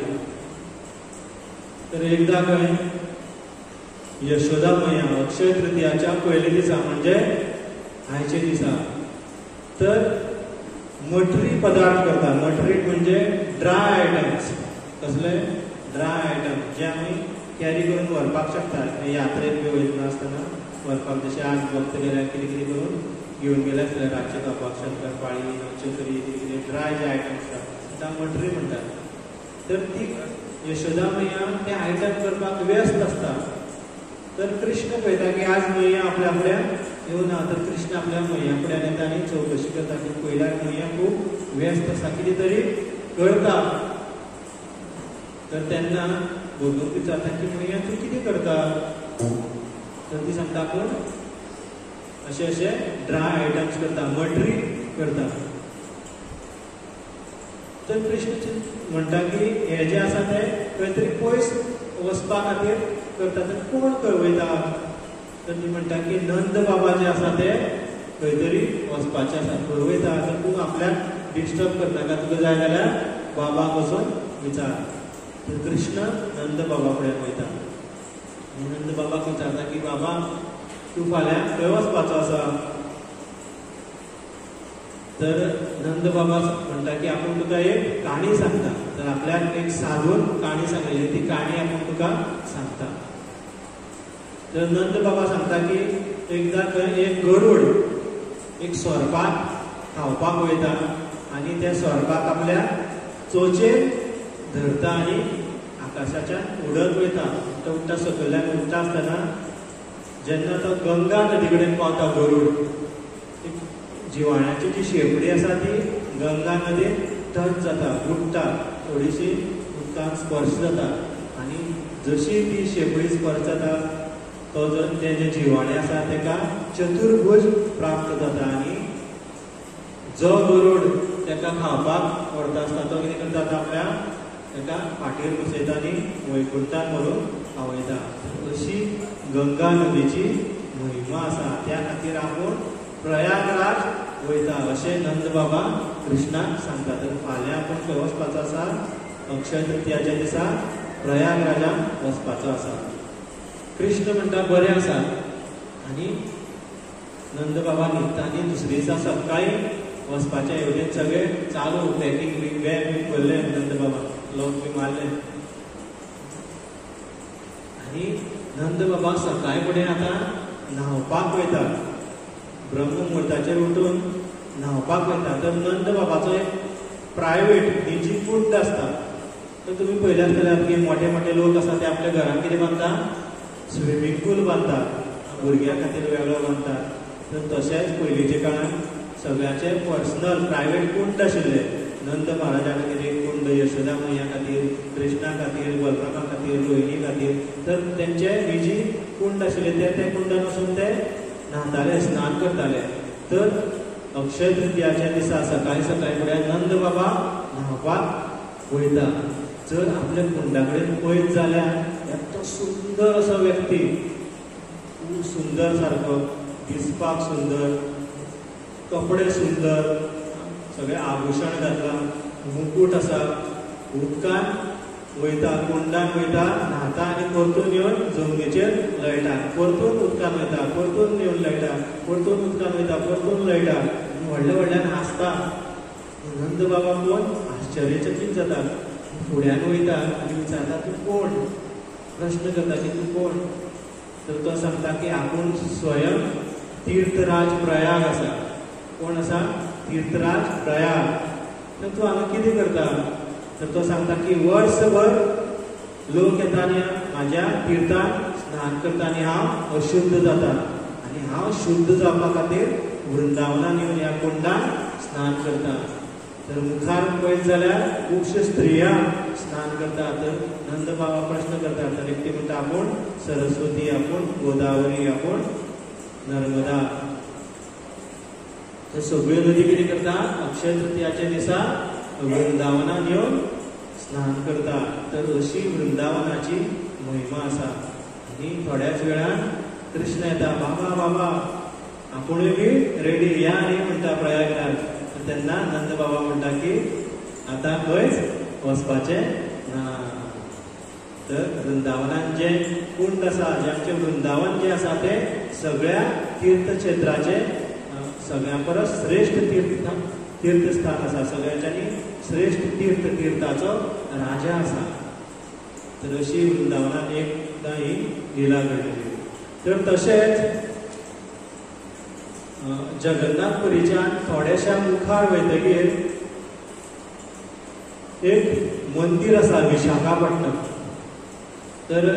तर एकदा खंय यशोदा मैया अक्षय तृतीयाच्या पयल्या दिसा म्हणजे आयच्या दिसा तर मटरी पदार्थ करता. मटरी म्हणजे ड्राय आयटम्स. कसले ड्राय आयटम जे आमी कॅरी करून व्हरपाक शकतात. यात्रेक बी वयतना आसतना व्हरपाक. जशें आज भक्त गेल्यार कितें कितें करून घेवन गेले आसले रातचे खावपाक शंकरपाळी नवचकरी कितें ड्राय जे आयटम्स आसता ताका मटरी म्हणटात. तर ती यशोदा मैया ते आयटम करपाक व्यस्त आसता. तर कृष्ण पळयता की आज मैया आपल्या फुड्यान येवना. तर कृष्ण आपल्या मैया फुड्यान येता आनी चवकशी करता की पळयल्यार मैया खूब व्यस्त आसा कितें तरी करता. तर तेन्ना भगवंत विचारता की मैया तूं कितें करता. तर ती सांगता पूण अशे अशे ड्राय आयटम्स करता मटरी करता. तर कृष्ण म्हणटा की हे जे आसा ते खंय तरी पयस वचपा खातीर करता. तर कोण कळवयता. तर ती म्हणटा की नंद बाबा जे आसा ते खंय तरी वचपाचे आसा कळवयता. तर तूं आपल्याक डिस्टर्ब करनाका. तुका जाय जाल्यार बाबाक वचून विचार. तर कृष्ण नंद बाबा फुड्यान वयता. नंद बाबाक विचारता की बाबा तूं फाल्यां खंय वचपाचो आसा. तर नंद बाबा म्हणटा की आपूण तुका एक काणी सांगता. तर आपल्याक एक साधून काणी सांगलेली ती काणी आपूण तुका सांगता. तर नंद बाबा सांगता की एकदा खंय एक गरुड एक सोरपाक खावपाक वयता आनी त्या सोरपाक आपल्या चोचेर धरता आनी आकाशाच्यान उडत वयता. उडटा सकयल्यान उडटा आसतना जेन्ना तो गंगा नदी कडेन पावता गरुड जिवाण्याची जी शेपडी आसा ती गंगा नदीन टच जाता बुडटा. थोडीशी उदकांत स्पर्श जाता आनी जशी ती शेपडी स्पर्श जाता तो जो ते जे जिवाणे आसा तेका चतुर्भुज प्राप्त जाता. आनी जो गरुड तेका खावपाक व्हरता आसता तो कितें करता आपल्या ताका फाटीर बसयता आनी वैकुंठान व्हरून पावयता. अशी गंगा नदीची महिमा आसा. त्या खातीर आपूण प्रयागराज वयता अशें नंद बाबा कृष्णाक सांगता. तर फाल्यां आपूण खंय वचपाचो आसा? अक्षय तृतीयाच्या दिसा प्रयागराजाक वचपाचो आसा. कृष्ण म्हणटा बरें आसा. आनी नंद बाबा न्हिदता आनी दुसरे दिसा सकाळीं वचपाच्या येवजण सगळे चालू पॅकींग बी बॅग बी भरले. नंद बाबा लॉक बी मारले आनी नंद बाबा सकाळी फुडें आतां न्हांवपाक वयता. ब्रह्ममुहूर्ताचेर उठून न्हांवपाक वयता. तर नंद बाबाचो एक प्रायवेट निजी कुंड आसता. तर तुमी पळयल्यार आसतल्यार की मोठे मोठे लोक आसा ते आपल्या घरान कितें बांदता? स्विमींग पूल बांदतात. भुरग्यां खातीर वेगळो बांदतात. तर तशेंच पयलींच्या काळान सगळ्यांचे पर्सनल प्रायवेट कुंड आशिल्ले. नंद महाराजा खातीर एक कुंड, यशोदा मैया खातीर, कृष्णा खातीर, बलरामा खातीर, रोहिणी खातीर. तर तेंचे निजी कुंड आशिल्ले ते कुंडान वचून ते न्हाताले, स्नान करताले. तर अक्षय तृतीयाच्या दिसा सकाळी सकाळी फुडें नंद बाबा न्हांवपाक वयता. जर आपल्या कुंडा कडेन पळयत जाल्यार येतो सुंदर असो व्यक्ती, खूब सुंदर सारको, दिसपाक सुंदर, कपडे सुंदर, सगळे आभूषण घातला, मुकुट आसा, उदकान वयता, कुंडान वयता, न्हाता आनी परतून येवन जमनीचेर लयटा. परतून उदकान वयता, परतून येवन लयटा, परतून उदकान वयता, परतून लयटा. व्हडल्या व्हडल्यान हांसता. नंद बाबा पळोवन आश्चर्यचकीत जाता. फुड्यान वयता आनी विचारता तूं कोण? प्रश्न करता की तूं कोण? तर तो सांगता की आपूण स्वयं तीर्थराज प्रयाग आसा. कोण आसा? तीर्थराज प्रयाग. तर तूं हांगा कितें करता? तर तो सांगता की वर्सभर लोक येता आनी म्हाज्या तीर्थान स्नान करता आनी हांव अशुद्ध जाता. आनी हांव शुद्ध जावपा खातीर वृंदावनान येवन ह्या कुंडान स्नान करता. तर मुखार पळयत जाल्यार खुबश्यो स्त्रिया स्नान करता. तर नंद बाबा प्रश्न करता. तर एकटी म्हणटा आपूण सरस्वती, आपूण गोदावरी, आपूण नर्मदा. तर सगळ्यो नदी कितें करता? अक्षय तृतीयाच्या दिसा वृंदावनान येवन स्नान करता. तर अशी वृंदावनाची महिमा आसा. आनी थोड्याच वेळान कृष्ण येता. बाबा बाबा आपुणूय बी रेडी या न्ही म्हणटा प्रयागराज. तेन्ना नंद बाबा म्हणटा की आतां खंयच वचपाचें ना. तर वृंदावनान जे कुंड आसा, जे आमचें वृंदावन जें आसा तें सगळ्या तीर्थक्षेत्राचे सगळ्यां परस श्रेष्ठ तीर्थस्थान आसा. सगळ्यांच्यांनी श्रेष्ठ तीर्थाचो राजा आसा. तर अशी वृंदावनान एकदां ही लिला घडली. तर तशेंच जगन्नाथपुरीच्यान थोड्याशा मुखार वयतकीर एक मंदिर आसा विशाखापट्टणम. तर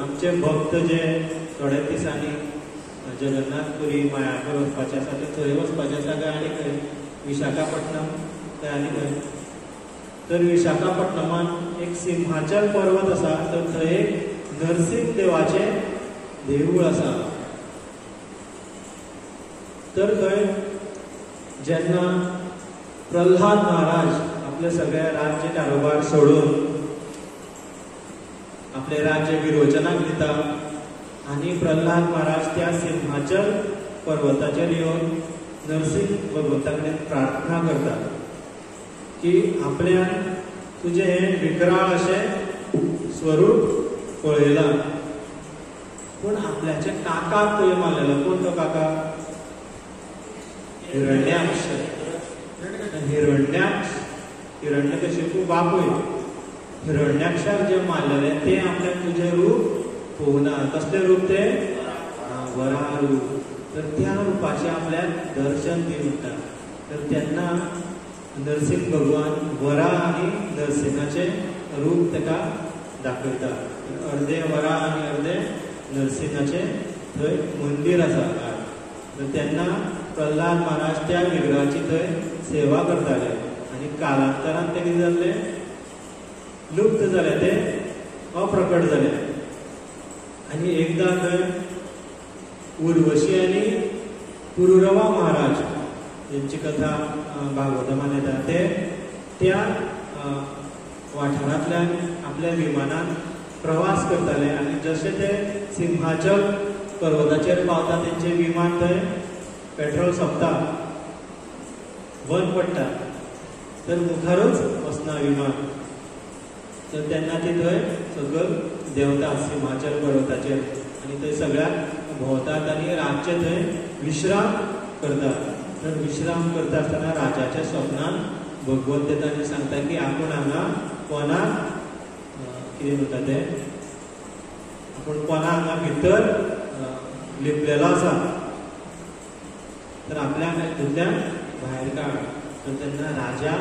आमचे भक्त जे थोड्या दिसांनी जगन्नाथपुरी मायापूर वचपाचे आसा ते थंय वचपाचे आसा काय आनी खंय? विशाखापट्टणम काय आनी खंय? तर विशाखापट्टणमान एक सिंहाचल पर्वत आसा. तर थंय एक नरसिंह देवाचें देवूळ आसा. तर थंय जेन्ना प्रल्हाद महाराज आपले सगळे राज्य कारोबार सोडून आपले राज्य विरोचनाक दिता आनी प्रल्हाद महाराज त्या सिंहाचल पर्वताचेर येवन नरसिंह भगवंता कडेन प्रार्थना करता की आपल्यान तुजें हें विकराळ अशें स्वरूप पळयलां, पूण आपल्याच्या काकाक तुवें मारलेलो. कोण तो काका? हिरण्याक्ष. हिरण्यकशिपू बापूय. हिरण्याक्षाक जे मारलेले ते आपल्याक तुजें रूप पळोवना. कसलें रूप ते? वराह रूप. तर त्या रुपाचें आपल्याक दर्शन दी म्हणटा. तर तेन्ना नरसिंह भगवान वराह आनी नरसिंहाचें रूप ताका दाखयता. अर्दे वराह आनी अर्दे नरसिंहाचें थंय मंदिर आसा. तर तेन्ना प्रल्हाद महाराज त्या विग्रहाची थंय सेवा करताले आनी कालांतरान ते कितें जाल्ले? लुप्त जाले, ते अप्रकट जाले. आनी एकदां थंय उर्वशी आनी पुरुरवा महाराज यांची कथा भागवतामान येता. ते त्या वाठारांतल्यान आपल्या विमानान प्रवास करताले आनी जशे ते सिंहाचल पर्वताचेर पावता तेंचे विमान थंय पेट्रोल सोंपता बंद पडटा तर मुखारूच वचना विमान तर तेन्ना ती थंय सकयल देंवता सिंहाचल पर्वताचेर आनी थंय सगळ्याक भोंवतात आनी रातचे थंय विश्राम करतात. तर विश्राम करता आसतना राजाच्या स्वप्नान भगवंत येता आनी सांगता की आपूण हांगा कोणाक कितें म्हणटा ते आपूण कोणा हांगा भितर लिपलेलो आसा तर आपल्या हितूंतल्यान भायर काड. तर तेन्ना राजा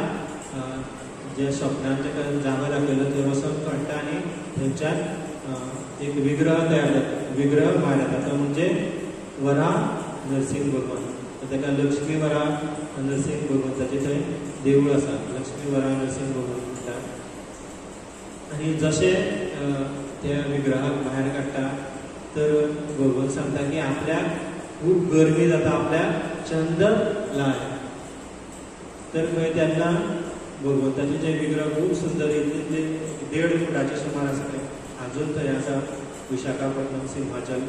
जे स्वप्नान ताका जागो दाखयलो थंय वचून काडटा आनी थंयच्यान एक विग्रह तयार जाता. विग्रह भायर येता तो म्हणजे वरा नरसिंह भगवान. ताका लक्ष्मी वरा नरसिंह भगवंताचें थंय देवूळ आसा लक्ष्मी वरा नरसिंह भगवंत म्हणटा. आनी जशें त्या विग्रहाक भायर काडटा तर भगवंत सांगता की आपल्याक खूब गरमी जाता आपल्याक चंदन लाय. तर खंय तेन्ना भगवंताचे जे विग्रह खूब सुंदर इतले 1.5 फुटाचे सुमार आसा ते आजून थंय आसा विशाखापट्टणम सिंहाचल.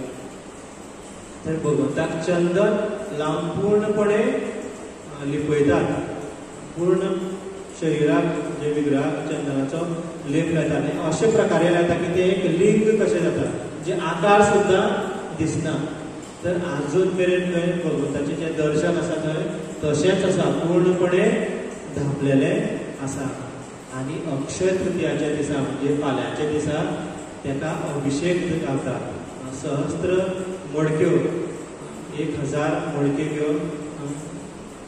तर भगवंताक चंदन लावन पूर्णपणे लिपयतात पूर्ण शरिराक जे विग्रहाक चंदनाचो लेप लायता आनी अशे प्रकारे लायता की ते एक लिंग कशें जाता जे आकार सुद्दां दिसना. तर आजून मेरेन थंय भगवंताचें जें दर्शन आसा थंय तशेंच आसा पूर्णपणे धांपलेले आसा. आनी अक्षय तृतीयाच्या दिसा म्हणजे फाल्यांच्या दिसा ताका अभिशेक घालतात. सहस्त्र मडक्यो 1000 मडक्यो घेवन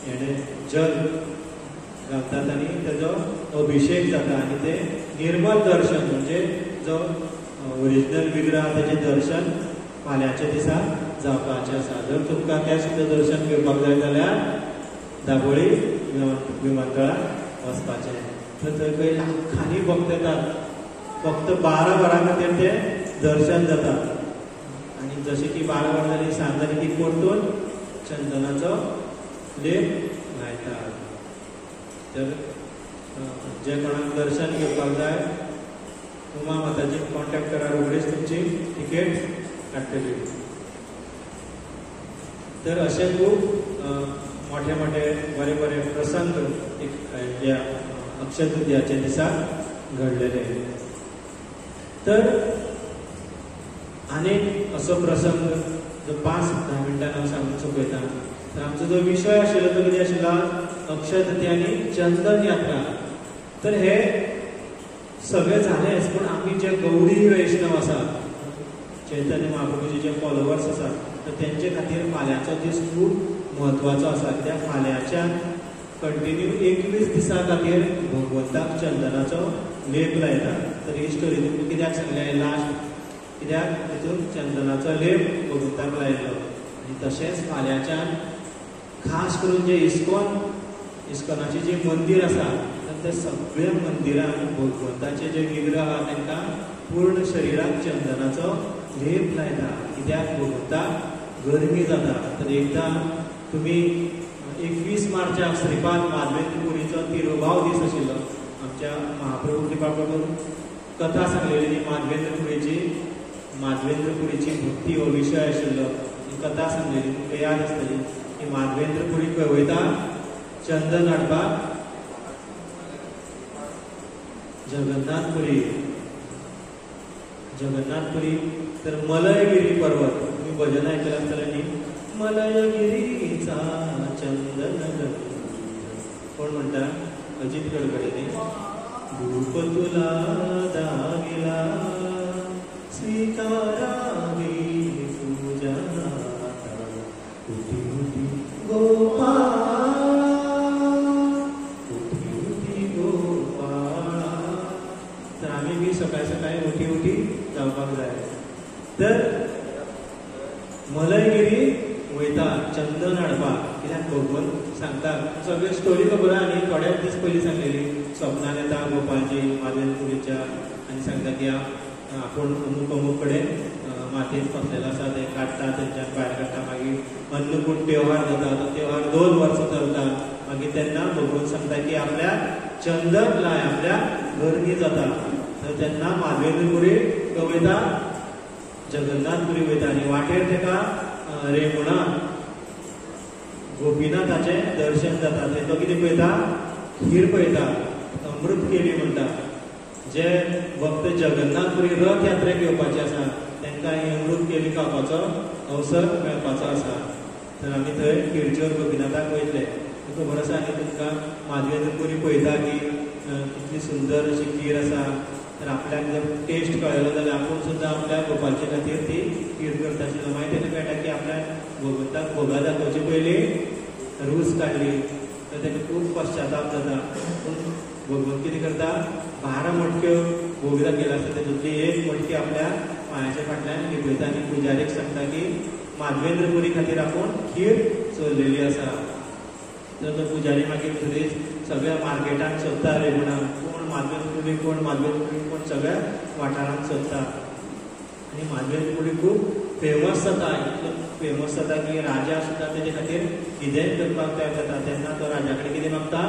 हेणे जल घालतात आनी तेजो अभिशेक जाता आनी ते निर्मल दर्शन म्हणजे जो ओरिजिनल विग्रह तेजें दर्शन फाल्यांच्या दिसा जावपाचें आसा. जर तुमकां तें सुद्दां दर्शन घेवपाक जाय जाल्यार दाबोळी विमानतळार वचपाचें. तर थंय खंय लाखांनी भक्त येतात फक्त 12 वरां खातीर तें दर्शन जाता. आनी जशें की 12 वरां जालीं सांज जाली की परतून चंदनाचो लेप लायतात. तर जे कोणाक दर्शन घेवपाक जाय उमा माताची कॉन्टॅक्ट करा रोखडीच तुमची तिकेट काडटली. तर अशे खूब मोठे मोठे बरे बरे प्रसंग ह्या अक्षय तृतीयाच्या दिसा घडलेले. तर आनीक असो प्रसंग जो 5-10 मिनटान हांव सांगून सोंपयता. तर आमचो जो विशय आशिल्लो तो कितें आशिल्लो अक्षय तृतीया आनी चंदन यात्रा. तर हे सगळें जालेंच पूण आमी जे गौडी वैष्णव आसा चैतन्य महाप्रभूचे जे फॉलोवर्स आसा तर तेंचे खातीर फाल्यांचो दीस खूब म्हत्वाचो आसा. कित्याक फाल्यांच्यान कंटिन्यू 21 दिसां खातीर भगवंताक चंदनाचो लेप लायता. तर ही स्टोरी तुमकां कित्याक सांगल्या लास्ट कित्याक तितून चंदनाचो लेप भगवंताक लायलो. आनी तशेंच फाल्यांच्यान खास करून जे इस्कॉनाचे जे मंदीर आसा तर ते सगळ्या मंदिरांत भगवंताचे जे विग्रह आहा तांकां पूर्ण शरिराक चंदनाचो लेप लायता. कित्याक भगवंताक गरमी जाता. तर एकदां तुमी 21 मार्चाक श्रीपाद माधवेंद्र पुरीचो तिरोभाव दीस आशिल्लो. आमच्या महाप्रभू कृपा करून कथा सांगलेली माधवेंद्र पुरीची भक्ती हो विशय आशिल्लो. ही कथा सांगलेली तुमकां याद आसतली की माधवेंद्र पुरी खंय वयता चंदन हाडपाक जगन्नाथपुरी. तर मलयगिरी पर्वत तुम्ही भजन ऐकलं आसतलें न्ही. मलयगिरीचा चंदन कोण म्हणटा अजित गडकरी न्ही. धूप तुला दाविला स्वीकारावी पूजा उठी उठी गोपाळ उठी गोपाळ. तर आम्ही बी सकाळी सकाळी उठी उठी जावपाक जाय. तर मलयगिरी वयता चंदन हाडपाक. कित्याक भगवंत सांगता सगळी स्टोरी खबर आहा न्ही थोड्याच दीस पयलीं सांगलेली. स्वप्नान येता गोपाळजी माधवेंद्रपुरीच्या आनी सांगता की आपूण अमूक अमूक कडेन मातयेंत फसलेलो आसा ते काडटा तेंच्यान भायर काडटा. मागीर अन्नकूट त्योहार जाता तो त्योहार 2 वर्सां चलता. मागीर तेन्ना भगवंत सांगता की आपल्या चंदन लाय आपल्या गर्मी जाता तर तेन्ना माधवेंद्रपुरी तो वयता जगन्नाथपुरी वयता आनी वाटेर तेका रेमुणा गोपीनाथाचें दर्शन जाता. ते तो कितें पळयता खीर पळयता, अमृत केली म्हणटा. जे भक्त जगन्नाथपुरी रथ यात्रेक येवपाचे आसा तांकां ही अमृत केली खावपाचो अवसर मेळपाचो आसा. तर आमी थंय खिरचोर गोपीनाथाक वयतले. खबर आसा आनी तुमकां माधवेंद्रपुरी पळयता की कितली सुंदर अशी खीर आसा. तर आपल्याक जर टेस्ट कळयलो जाल्यार आपूण सुद्दां आपल्या गोपालचे खातीर ती खीर करता आशिल्लो. मागीर तेका कळटा की आपल्या भगवंताक भोगा दाखोवचे पयलीं रूच काडली तर तेका खूब पश्चाताप जाता. पूण भगवंत कितें करता 12 मटक्यो भोग दाखयला आसता तेतूंतली एक मटकी आपल्या पांयाच्या फाटल्यान लिपयता आनी पुजारीक सांगता की माधवेंद्रपुरी खातीर आपूण खीर चोरलेली आसा. तर तो पुजारी मागीर थंयच सगळ्या मार्केटान सोदता रे म्हणा कोण माधवेंद्रपुरी कोण सगळ्या वाठारांत सोदता. आनी माधवेंद्रपुरी खूब फेमस जाता. इतलो फेमस जाता की राजा सुद्दां तेजे खातीर कितेंय करपाक तयार जाता. तेन्ना तो राजा कडेन कितें मागता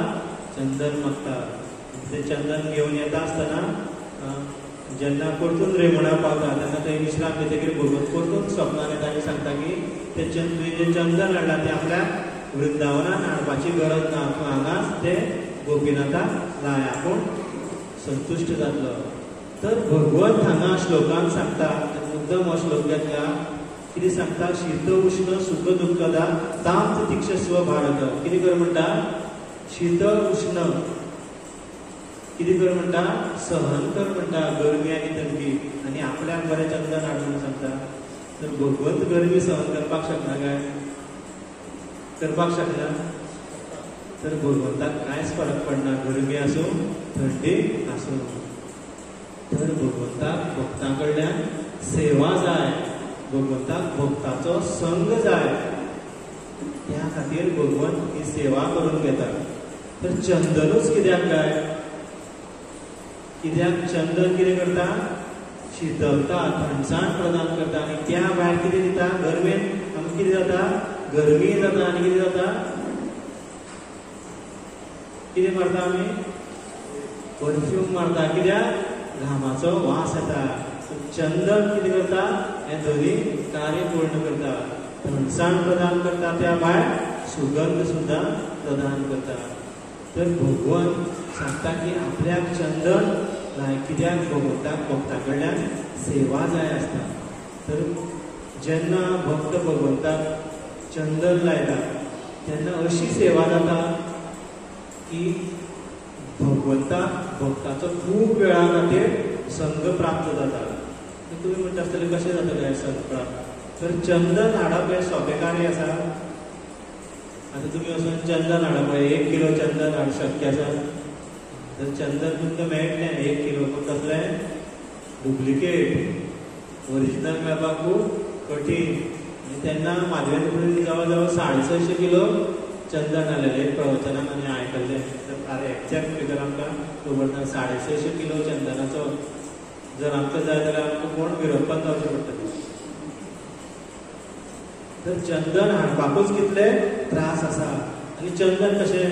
चंदन मागता. ते चंदन घेवन येता आसतना जेन्ना परतून रेमुणा पावता तेन्ना थंय विश्राम घेतकीर भगवंत परतून स्वप्नान येता आनी सांगता की ते तुवें चंदन हाडला तें आपल्या वृंदावनान हाडपाची गरज ना, तूं हांगाच ते गोपीनाथाक लाय आपूण संतुश्ट जातलो. तर भगवंत हांगा श्लोकान सांगता मुद्दम हो श्लोक घेतला कितें सांगता शीत उष्ण सुख दुःखदा ताम तितिक्षस्व भारत. कितें कर म्हणटा शीत उष्ण कितें कर म्हणटा सहन कर म्हणटा गरमी आनी थंडी आनी आपल्याक बरें चंदन हाड म्हणून सांगता. तर भगवंत गरमी सहन करपाक शकना काय करपाक शकना. तर भगवंताक कांयच फरक पडना गरमी आसूं थंडी आसूं. तर भगवंताक भक्तां कडल्यान सेवा जाय, भगवंताक भक्ताचो संग जाय. त्या खातीर भगवंत ही सेवा करून घेता. तर चंदनूच कित्याक काय कित्याक चंदन कितें करता शीतलता थंडसाण प्रदान करता आनी त्या भायर कितें दिता गरमेन आमकां कितें जाता गरमी जाता आनी कितें जाता कितें मारता आमी परफ्यूम मारता कित्याक घामाचो वास येता. चंदन कितें करता हें दोनी कार्य पूर्ण करता. थंडसाण प्रदान करता त्या भायर सुगंध सुद्दां प्रदान करता. तर भगवंत सांगता की आपल्याक चंदन जाय कित्याक भगवंताक भक्तां कडल्यान सेवा जाय आसता. तर जेन्ना भक्त भगवंताक चंदन लायता तेन्ना अशी सेवा जाता की भगवंताक भक्ताचो खूब वेळा खातीर संग प्राप्त जाता. तुमी म्हणटा आसतले कशें जातलें संग प्राप्त. तर चंदन हाडप हें सोंपें कार्य आसा. आतां तुमी वचून चंदन हाडप 1 किलो चंदन हाड शक्य आसा. तर चंदन तुमकां मेळटलें 1 किलो पूण कसलें डुप्लिकेट ओरिजिनल मेळपाक खूब कठीण. आनी तेन्ना माधवेंद्रपुरी जवळ जवळ 650 किलो चंदन हाडलेलें एक प्रवचनान आमी आयकल्लें. तर एक्झॅक्ट फिगर आमकां खबर ना. 650 किलो चंदनाचो जर आमकां जाय जाल्यार आमकां कोण विरोधपाक जावचें पडटलें. तर चंदन हाडपाकूच कितले त्रास आसा. आनी चंदन कशें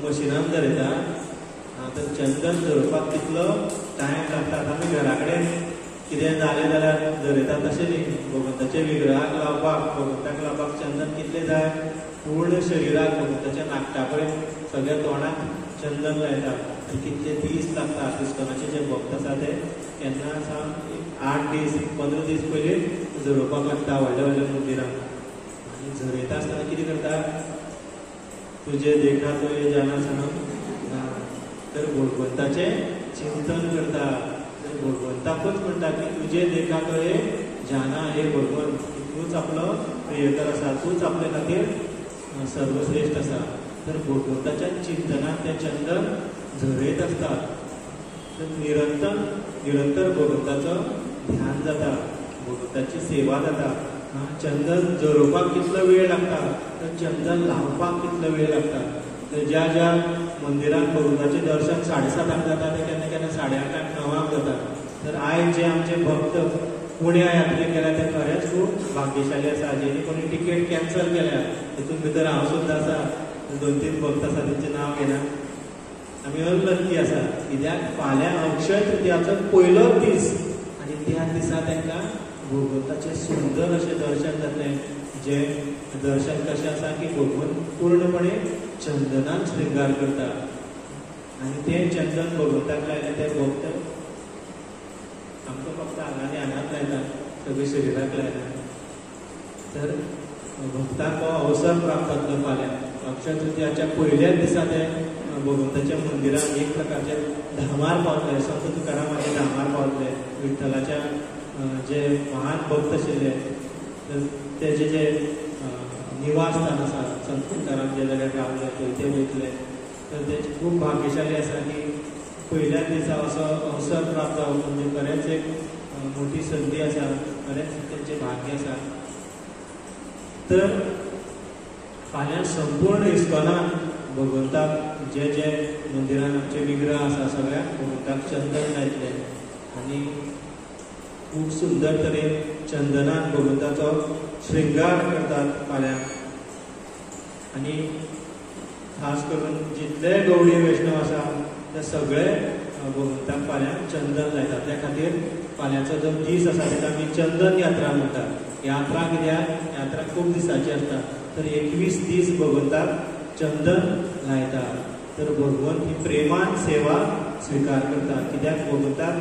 मशिनान धरयता. तर चंदन धरपाक कितलो टायम लागता. आमी घरा कडेन कितें जालें जाल्यार धरयता तशें न्ही. भगवंताच्या विग्रहाक लावपाक भगवंताक लावपाक चंदन कितलें जाय पूर्ण शरिराक भगवंताच्या नाकटा पर्यंत सगळ्या तोंडाक चंदन लायता. आनी कितले दीस लागता. क्रिस्तांवाचे जे भक्त आसा ते केन्ना सावन 8 दीस 15 दीस पयलीं झरोवपाक लागता व्हडल्या व्हडल्या मंदिरांत. आनी झरयता आसतना कितें करता तुजे देखा तो ये जाना सनम. तर भगवंताचें चिंतन करता. तर भगवंताकूच म्हणटा की तुजे देखा तो ये जाना हे भगवंत तूच आपलो प्रियकर आसा तूच आपल्या खातीर सर्वश्रेष्ठ आसा. तर भगवंताच्या चिंतनात ते चंदन झरयत आसतात. तर निरंतर भगवंताचो ध्यान जाता भगवंताची सेवा जाता. चंदन झरोवपाक कितलो वेळ लागता तर चंदन लावपाक कितलो वेळ लागता. तर ज्या ज्या मंदिरांत भगवंताचें दर्शन 7:30 जाता ते केन्ना केन्ना 8:30 9 जाता. तर आयज जे आमचे भक्त पुण्या यात्रेक गेल्या ते खरेंच खूब भाग्यशाली आसा. जेणी कोणी टिकेट कॅन्सल केल्या तितून भितर हांव सुद्दां आसा. 2-3 भक्त आसा तेंचें नांव घेना. आमी लकी आसा, कित्याक फाल्यां अक्षय तृतीयाचो पयलो दीस आनी त्या दिसा तांकां भगवंताचें सुंदर अशें दर्शन जातलें, जें दर्शन कशें आसा की भगवंत पूर्णपणे चंदनान श्रृंगार करता आनी तें चंदन भगवंताक लायलें तें भक्त आमकां फक्त हांगांनी हांगाच लायता, सगळे शरिराक लायना. तर भक्तांक हो अवसर प्राप्त जातलो फाल्यां अक्षय तृतीयाच्या पयल्याच दिसा ते भगवंताच्या मंदिरान एक प्रकारचे धामार पावतले. संत तुकाराम हाचे धामार पावतले, विठ्ठलाच्या जे महान भक्त आशिल्ले तर तेजे जे निवास स्थान आसा संत तुकाराम जे जाग्यार रावले थंय ते वयतले. तर तेचे खूब भाग्यशाली आसा की पयल्याच दिसा असो अवसर प्राप्त जावप म्हणजे खरेंच एक मोठी संधी आसा, खरेंच तेंचें भाग्य आसा. तर फाल्यां संपूर्ण इस्कॉनान भगवंताक जे जे मंदिरान आमचे विग्रह आसा सगळ्याक भगवंताक चंदन लायतले आनी खूब सुंदर तरेन चंदनान भगवंताचो श्रृंगार करतात फाल्यां. आनी खास करून जितले गवळी वैष्णव आसा ते सगळे भगवंताक फाल्यां चंदन लायतात. त्या खातीर फाल्यांचो जो दीस आसा ताका आमी चंदन यात्रा म्हणटात. यात्रा कित्याक यात्रा खूब दिसाची आसता, तर 21 दीस भगवंताक चंदन लायता. तर भगवंत ही प्रेमान सेवा स्विकार करता, कित्याक भगवंताक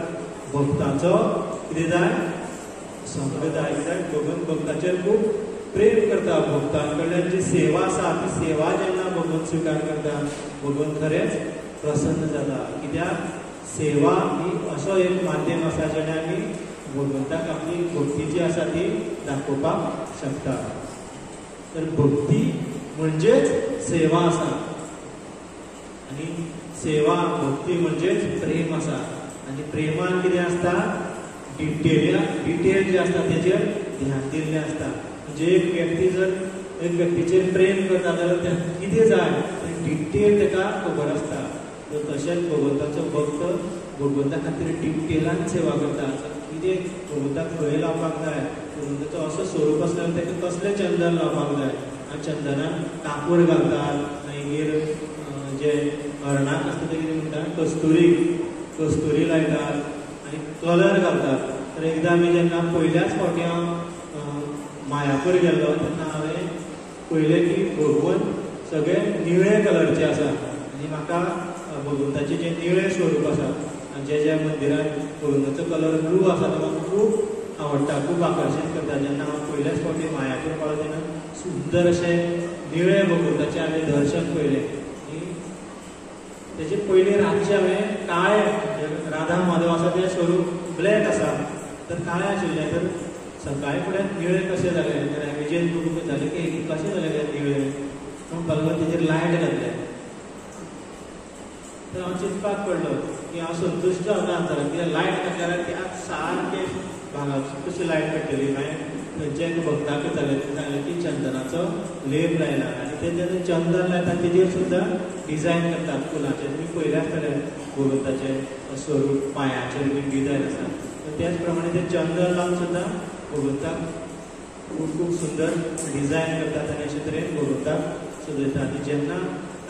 भक्ताचो कितें जाय संग जाय. कित्याक भगवंत भक्ताचेर खूब प्रेम करता. भक्तां कडल्यान जी सेवा आसा ती सेवा जेन्ना भगवंत स्विकार करता भगवंत खरेंच प्रसन्न जाता. कित्याक सेवा ही असो एक माध्यम आसा जेणे आमी भगवंताक आपली भक्ती जी आसा ती दाखोवपाक शकता. तर भक्ती म्हणजेच सेवा आसा आनी सेवा भक्ती म्हणजेच प्रेम आसा. आनी प्रेमान कितें आसता डिटेल जे आसता तेजेर ध्यान दिल्लें आसता. म्हणजे एक व्यक्तीचेर प्रेम करता जाल्यार ताका कितें जाय तें डिटेल ताका खबर आसता. तर तशेंच भगवंताचो भक्त भगवंता खातीर डिटेलान सेवा करता. कितें भगवंताक खंय लावपाक जाय, भगवंताचो असो स्वरूप आसल्यार ताका कसलें चंदन लावपाक जाय. चंदनान कापूर घालतात, मागीर जे हरणाक आसता ते कितें म्हणटा कस्तुरी लायतात आनी कलर घालतात. तर एकदां आमी जेन्ना पयल्याच फावटी हांव मायापूर गेल्लो तेन्ना हांवें पयलें की भगवंत सगळे निळे कलरचे आसा आनी म्हाका भगवंताचें जें निळें स्वरूप आसा जे जे मंदिरान भगवंताचो कलर ब्लू आसा तो म्हाका खूब आवडटा, खूब आकर्शीत करता. जेन्ना हांव पयल्याच फावटी मायापूर पावलो तेन्ना सुंदर अशें निळे भगवंताचें हांवें दर्शन पयलें. तेजे पयलीं रातचें हांवें काळें राधा माधव आसा तें स्वरूप ब्लॅक आसा तर काळें आशिल्लें. तर सकाळी फुडें निळें कशें जालें तर इमेजीन बघूंक जालें की कशें जालें तें निळें पूण भगवंत तेजेर लायट घातलें. तर हांव चिंतपाक पडलो की हांव संतुश्ट जावना जाल्यार कित्याक लायट घातल्यार त्याक सारकें भांगार कशी लायट पेटली. मागीर थंयचे एक भक्ताक सांगलें की चंदनाचो लेप लायला आनी ते जेन्ना चंदन लायता तेजेर सुद्दां डिजायन करतात फुलांचे. तुमी पयले आसतले भगवंताचें स्वरूप पांयाचेर बी डिजायन आसा. तर त्याच प्रमाणे ते चंदन लावन सुद्दां भगवंताक खूब सुंदर डिजायन करतात आनी अशे तरेन भगवंताक सजयतात. आनी जेन्ना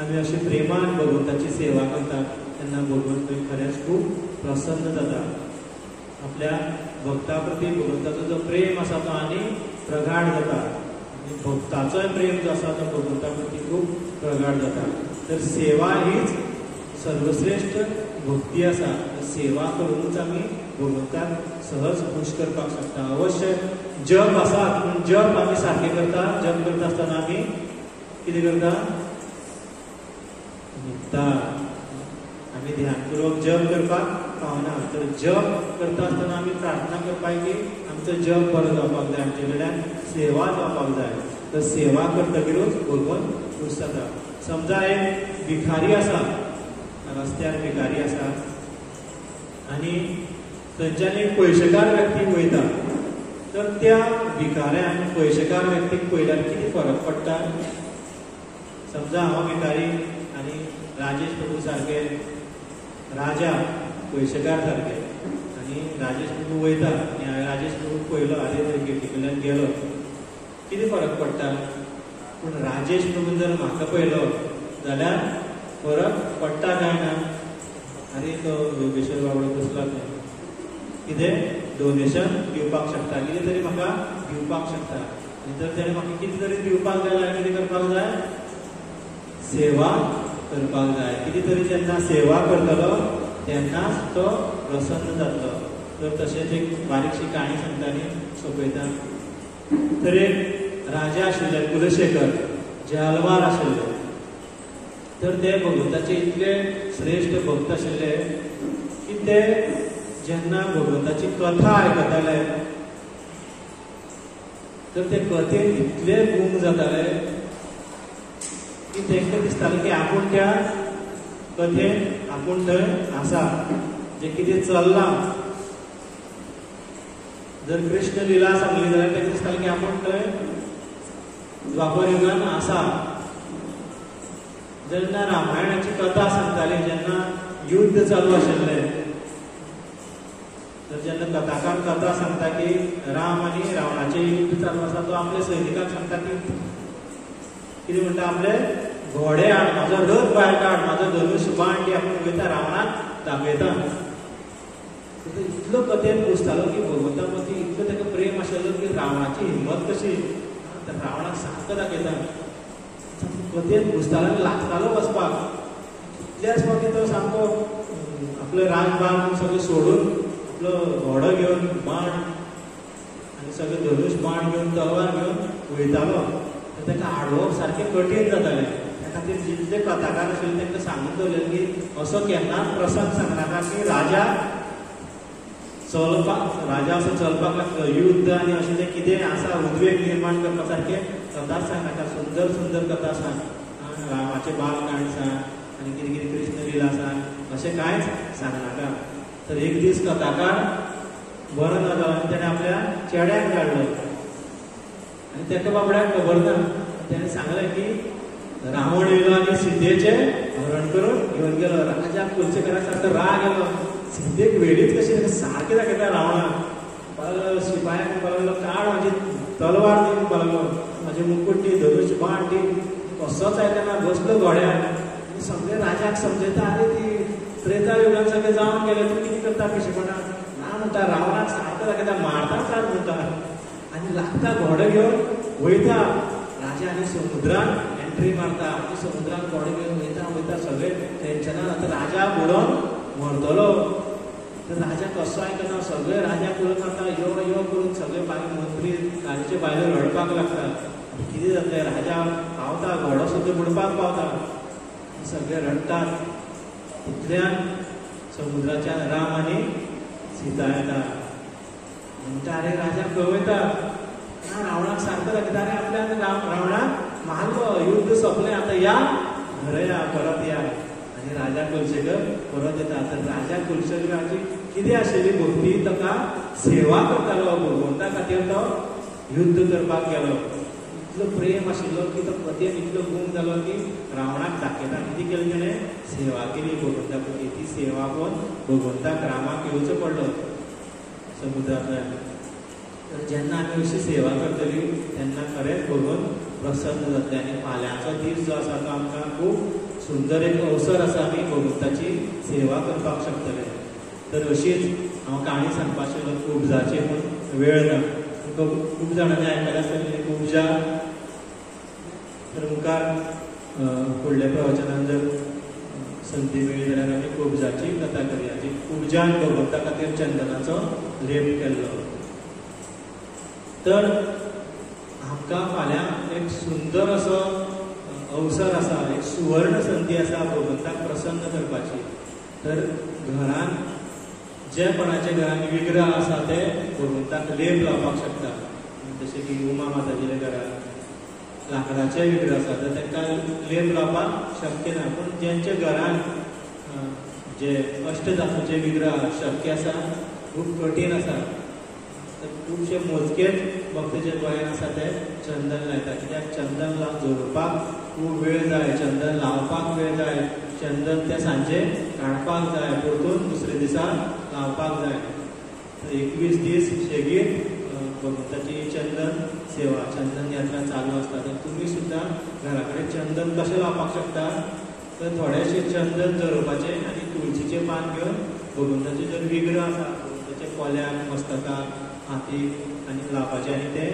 आमी अशी प्रेमान भगवंताची सेवा करतात तेन्ना भगवंत खरेंच खूब प्रसन्न जाता. आपल्या भक्ता प्रती भगवंताचो जो प्रेम आसा तो आनी प्रगाढ जाता आनी भक्ताचोय प्रेम जो आसा तो भगवंता प्रती खूब प्रगाढ जाता. तर सेवा हीच सर्वश्रेष्ठ भक्ती आसा. सेवा करूनच आमी भगवंताक सहज खूश करपाक शकता. अवश्य जप आसा पूण जप आमी सारकें करता. जप करता आसतना आमी कितें करता न्हिदता. आमी ध्यानपूर्वक जप करपाक पावना. तर जप करता आसतना आमी प्रार्थना करपाक की आमचो जप बरो जावपाक जाय, आमचे कडल्यान सेवा जावपाक जाय. तर सेवा करतकीरूच भगवंत खूश जाता. समजा एक भिकारी आसा, रस्त्यार भिकारी आसा आनी थंयच्यान एक पयशेकार व्यक्ती वयता. तर त्या भिकाऱ्यान पयशेकार व्यक्तीक पळयल्यार कितें फरक पडटा. समजा हांव भिकारी आनी राजेश प्रभू सारके राजा पयशेकार सारके आनी राजेश प्रभू वयता आनी हांवें राजेश प्रभू पळयलो आरे थंय गेटी कडल्यान गेलो कितें फरक पडटा. पूण राजेश प्रभून जर म्हाका पळयलो जाल्यार फरक पडटा काय ना. अरे तो योगेश्वर बाबडो कसला कितें डोनेशन दिवपाक शकता, कितें तरी म्हाका दिवपाक शकता. आनी जर तेणें म्हाका कितें तरी दिवपाक जाय जाल्यार कितें करपाक जाय, सेवा करपाक जाय. कितें तरी जेन्ना सेवा करतलो तेन्नाच तो प्रसन्न जातलो. तर तशेंच एक बारीकशी काणी सांगता न्ही सोंपयता. तर एक राजा आशिल्ले कुलशेखर, जे अलवार आशिल्ले. तर ते भगवंताचे इतले श्रेश्ठ भक्त आशिल्ले की ते जेन्ना भगवंताची कथा आयकताले तर ते कथेन इतले गुंग जाताले की तांकां दिसतालें की आपूण त्या कथेन आपूण थंय आसा, जे कितें चल्लां. जर कृष्ण लिला सांगली जाल्यार तांकां दिसतालें की आपूण थंय द्वापर युगान आसा. जेन्ना रामायणाची कथा सांगताली, जेन्ना युद्ध चालू आशिल्लें, तर जेन्ना कथाकार कथा सांगता की राम आनी रावणाचें युद्ध चालू आसा, तो आपल्या सैनिकांक सांगता की कितें म्हणटा, आपले घोडे हाड, म्हाजो रथ भायर काड, म्हाजो धनुश बाण दी, आपूण वयता रावणाक दाखयता. इतलो कथेन घुसतालो की भगवंता मदीं इतलो ताका प्रेम आशिल्लो की रावणाची हिम्मत कशी, रावणाक सारको दाखयता. कथेन घुसतालो आनी लागतालो वचपाक. इतल्याच फावटी तो सामको आपलो राजबाग सगळें सोडून आपलो घोडो घेवन बाण आनी सगळें धनुश बाण घेवन तलवार घेवन वयतालो. तर ताका आडवप सारकें कठीण जातालें. त्या खातीर जितले कथाकार आशिल्ले तांकां सांगून दवरलें की असो केन्नाच प्रसंग सांगनाका की राजा असो चलपाक लागता. युद्ध आनी अशें तें कितें आसा उद्वेग निर्माण करपा सारकें कथाच सांगनाका. सुंदर सुंदर कथा सांग, रामाचें बालकांड सांग आनी कितें कितें कृष्ण लिला सांग, अशें कांयच सांगनाका. तर एक दीस कथाकार बरो ना जालो आनी ताणें आपल्या चेड्याक धाडलो. आनी ताका बाबड्याक खबर ना. ताणें सांगलें की रावण येयलो आनी सीतेचें हरण करून घेवन गेलो. राजाक कुलशेखराक सारको राग येलो. सीतेक वेळीच कशी ताका सारकें दाखयता रावणाक. पळयलो शिपायाक पळयलो, काड म्हाजी तलवार दी पळयलो, म्हाजें मुकुट दी, धनुश बाण दी. कसोच आयतना बसलो घोड्यार. सगळे राजाक समजयता, आरे ती त्रेता युगान सगळें जावन गेलें, तूं कितें करता पिशेपणां. ना म्हणटा, रावणाक सारको दाखयता, मारताच राव म्हणटा. आनी लागता घोडो घेवन वयता. राजा आनी समुद्रान एंट्री मारता. आनी समुद्रान घोडो घेवन वयता सगळे टेन्शनान. आतां राजा बुडोवन मरतलो. तर राजा कसो आयकना, सगळे राजा करून आता यो यो करून सगळे मंत्री राजाचे भायले रडपाक लागता. कितें जातलें, राजा पावता, घोडो सुद्दां बुडपाक पावता. सगळे रडटात. इतल्यान समुद्राच्यान राम आनी सीता येता. म्हणटा, अरे राजा खंय वयता. रावणाक सारको दाखयता, अरे आपल्यान रावणाक मारलो, युद्ध सोंपलें, आतां या घरा या, परत या. आनी राजा कुलशेखर परत येता. तर राजा कुलशेखराची कितें आशिल्ली भक्ती, ताका सेवा करतालो भगवंता खातीर. तो युद्ध करपाक गेलो. इतलो प्रेम आशिल्लो की तो कथेन इतलो गुंग जालो की रावणाक दाखयता. कितें केलें तेणें, सेवा केली भगवंता खातीर. ती सेवा पळोवन भगवंताक रामाक येवचो पडलो समुद्रांतल्यान. तर जेन्ना आमी अशी सेवा करतली तेन्ना खरेंच भगवंत प्रसन्न जातले. आनी फाल्यांचो दीस जो आसा तो आमकां खूब सुंदर एक अवसर आसा, आमी भगवंताची सेवा करपाक शकतले. तर अशीच हांव काणी सांगपा आशिल्लो कुबजाची, पूण वेळ ना. खूब जाणांनी आयकलां आसतलें कुबजा. तर मुखार फुडल्या प्रवचनान जर संदी मेळ्ळी जाल्यार आमी कुबजाची कथा करया. जी कुबजान भगवंता खातीर चंदनाचो लेप केल्लो. तर आमकां फाल्यां एक सुंदर असो अवसर आसा, एक सुवर्ण संदी आसा भगवंताक प्रसन्न करपाची. तर घरान जे कोणाच्या घरान विग्रह आसा ते भगवंताक लेप लावपाक शकता. जशें की उमा माताजीच्या घरान लाकडाचे विग्रह आसा तर तांकां लेप लावपाक शक्य ना. पूण जेंच्या घरान जे अष्टधातूचे विग्रह शक्य आसा, खूब कठीण आसा, तर खुबशे मोजकेच भक्त जे गोंयांत आसा ते चंदन लायता. कित्याक चंदन जोडपाक खूब वेळ जाय, चंदन लावपाक वेळ जाय, चंदन ते सांजे काडपाक जाय, परतून दुसरे दिसा लावपाक जाय. 21 दीस शेगीर भगवंताची चंदन सेवा, चंदन यात्रा चालू आसता. तर तुमी सुद्दां घरा कडेन चंदन कशें लावपाक शकता, तर थोडेशे चंदन जोडपाचे आनी तुळशीचे पान घेवन भगवंताचे जर विग्रह आसा भगवंताच्या कोल्याक मस्तकाक हातीक आनी लावपाचे आनी ते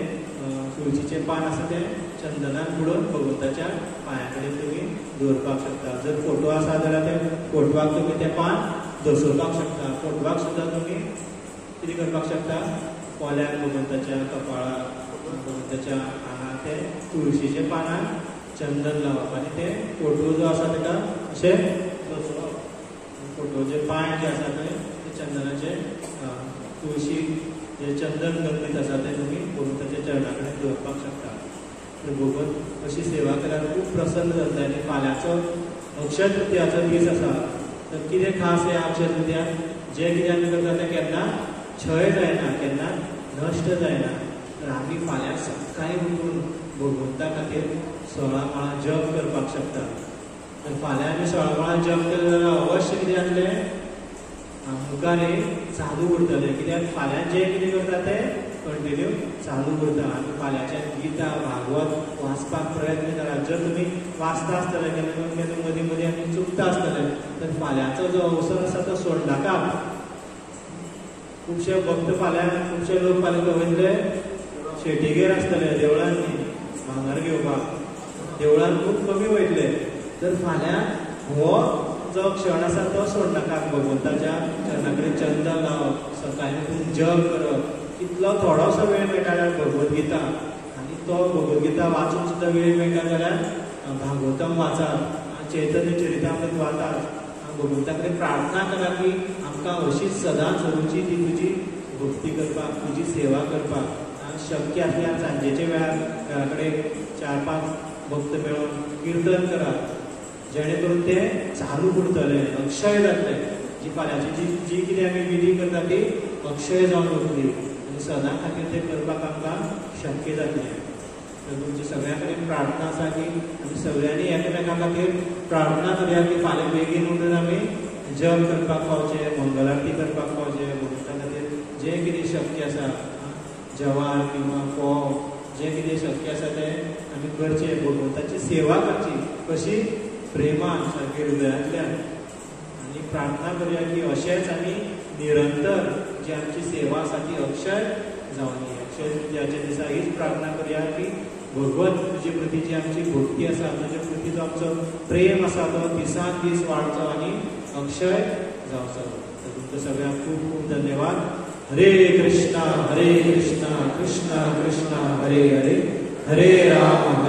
तुळशीचे पान आसा ते चंदनान बुडोवन भगवंताच्या पांया कडेन तुमी दवरपाक शकता. जर फोटो आसा जाल्यार ते फोटवाक तुमी ते पान दसोवपाक शकता. फोटवाक सुद्दां तुमी कितें करपाक शकता, कोल्याक भगवंताच्या कपाळाक भगवंताच्या आंगार ते तुळशीचे पानार चंदन लावप आनी ते फोटो जो आसा ताका अशें दसोवप. फोटोचे पांय जे आसा ते चंदनाचे तुळशी जे चंदन गणपत आसा ते तुमी भगवंताच्या चरणा कडेन दवरपाक शकता. तर भगवंत अशी सेवा केल्यार खूब प्रसन्न जाता. आनी फाल्यांचो अक्षय तृतीयाचो दीस आसा. तर कितें खास हे अक्षय तृतीयाक, जे कितें आमी करता तें केन्ना क्षय जायना, केन्ना नश्ट जायना. तर आमी फाल्यां सकाळीं उठून भगवंता खातीर 16 माळा जप करपाक शकता. तर फाल्यां आमी 16 माळा जप केले जाल्यार अवश्य कितें जातलें, आमकां न्ही चालू उरतलें. कित्याक फाल्यां जे कितें करता तें कंटिन्यू चालू उरता. आमी फाल्यांच्यान गीता भागवत वाचपाक प्रयत्न करा. जर तुमी वाचता आसतले केन्ना केन्ना मदीं मदीं आमी चुकता आसतले तर फाल्यांचो जो अवसर आसा तो सोडनाका. खुबशे भक्त फाल्यां खुबशे लोक फाल्यां वयतले शेटीगेर आसतले, देवळान न्ही भांगर घेवपाक, देवळान खूब कमी वयतले. तर फाल्यां हो जो क्षण आसा तो सोडनाका. भगवंताच्या चरणा कडेन चंदन लावप, सकाळीं उठून जप करप, कितलो थोडोसो वेळ मेळटा जाल्यार भगवद्गीता, आनी तो भगवद्गीता वाचून सुद्दां वेळ मेळटा जाल्यार भागवतम वाचात, चैतन्य चरितामृत वाचात, भगवंता कडेन प्रार्थना करा की आमकां अशीच सदांच रुची ती तुजी भक्ती करपाक, तुजी सेवा करपाक. शक्य आसल्यार सांजेच्या वेळार घरा कडेन 4-5 भक्त मेळून किर्तन करात, जेणे करून ते चालू उरतले, अक्षय जातले. जी फाल्यांची जी कितें आमी विधी करता ती अक्षय जावन उरतली आनी सदां खातीर ते करपाक आमकां शक्य जातलें. तर तुमची सगळ्यां कडेन प्रार्थना आसा की आमी सगळ्यांनी एकामेका खातीर प्रार्थना करया की फाल्यां बेगीन उठून आमी जप करपाक पावचे, मंगल आरती करपाक पावचे. भगवंता खातीर जें कितें शक्य आसा, जेवण किंवा फोव जें कितें शक्य आसा तें आमी करचें, भगवंताची सेवा करची, कशी प्रेमान सारकी हृदयांतल्यान. आनी प्रार्थना करुया की अशेंच आमी निरंतर जी आमची सेवा आसा ती अक्षय जावन दी. अक्षय तृतीयाच्या दिसा हीच प्रार्थना करुया की भगवत तुजे प्रती जी आमची भक्ती आसा, तुजे प्रती जो आमचो प्रेम आसा तो दिसान दीस वाडचो आनी अक्षय जावचो. तर तुमकां सगळ्यांक खूब खूब धन्यवाद. हरे कृष्णा कृष्णा कृष्णा हरे हरे, हरे राम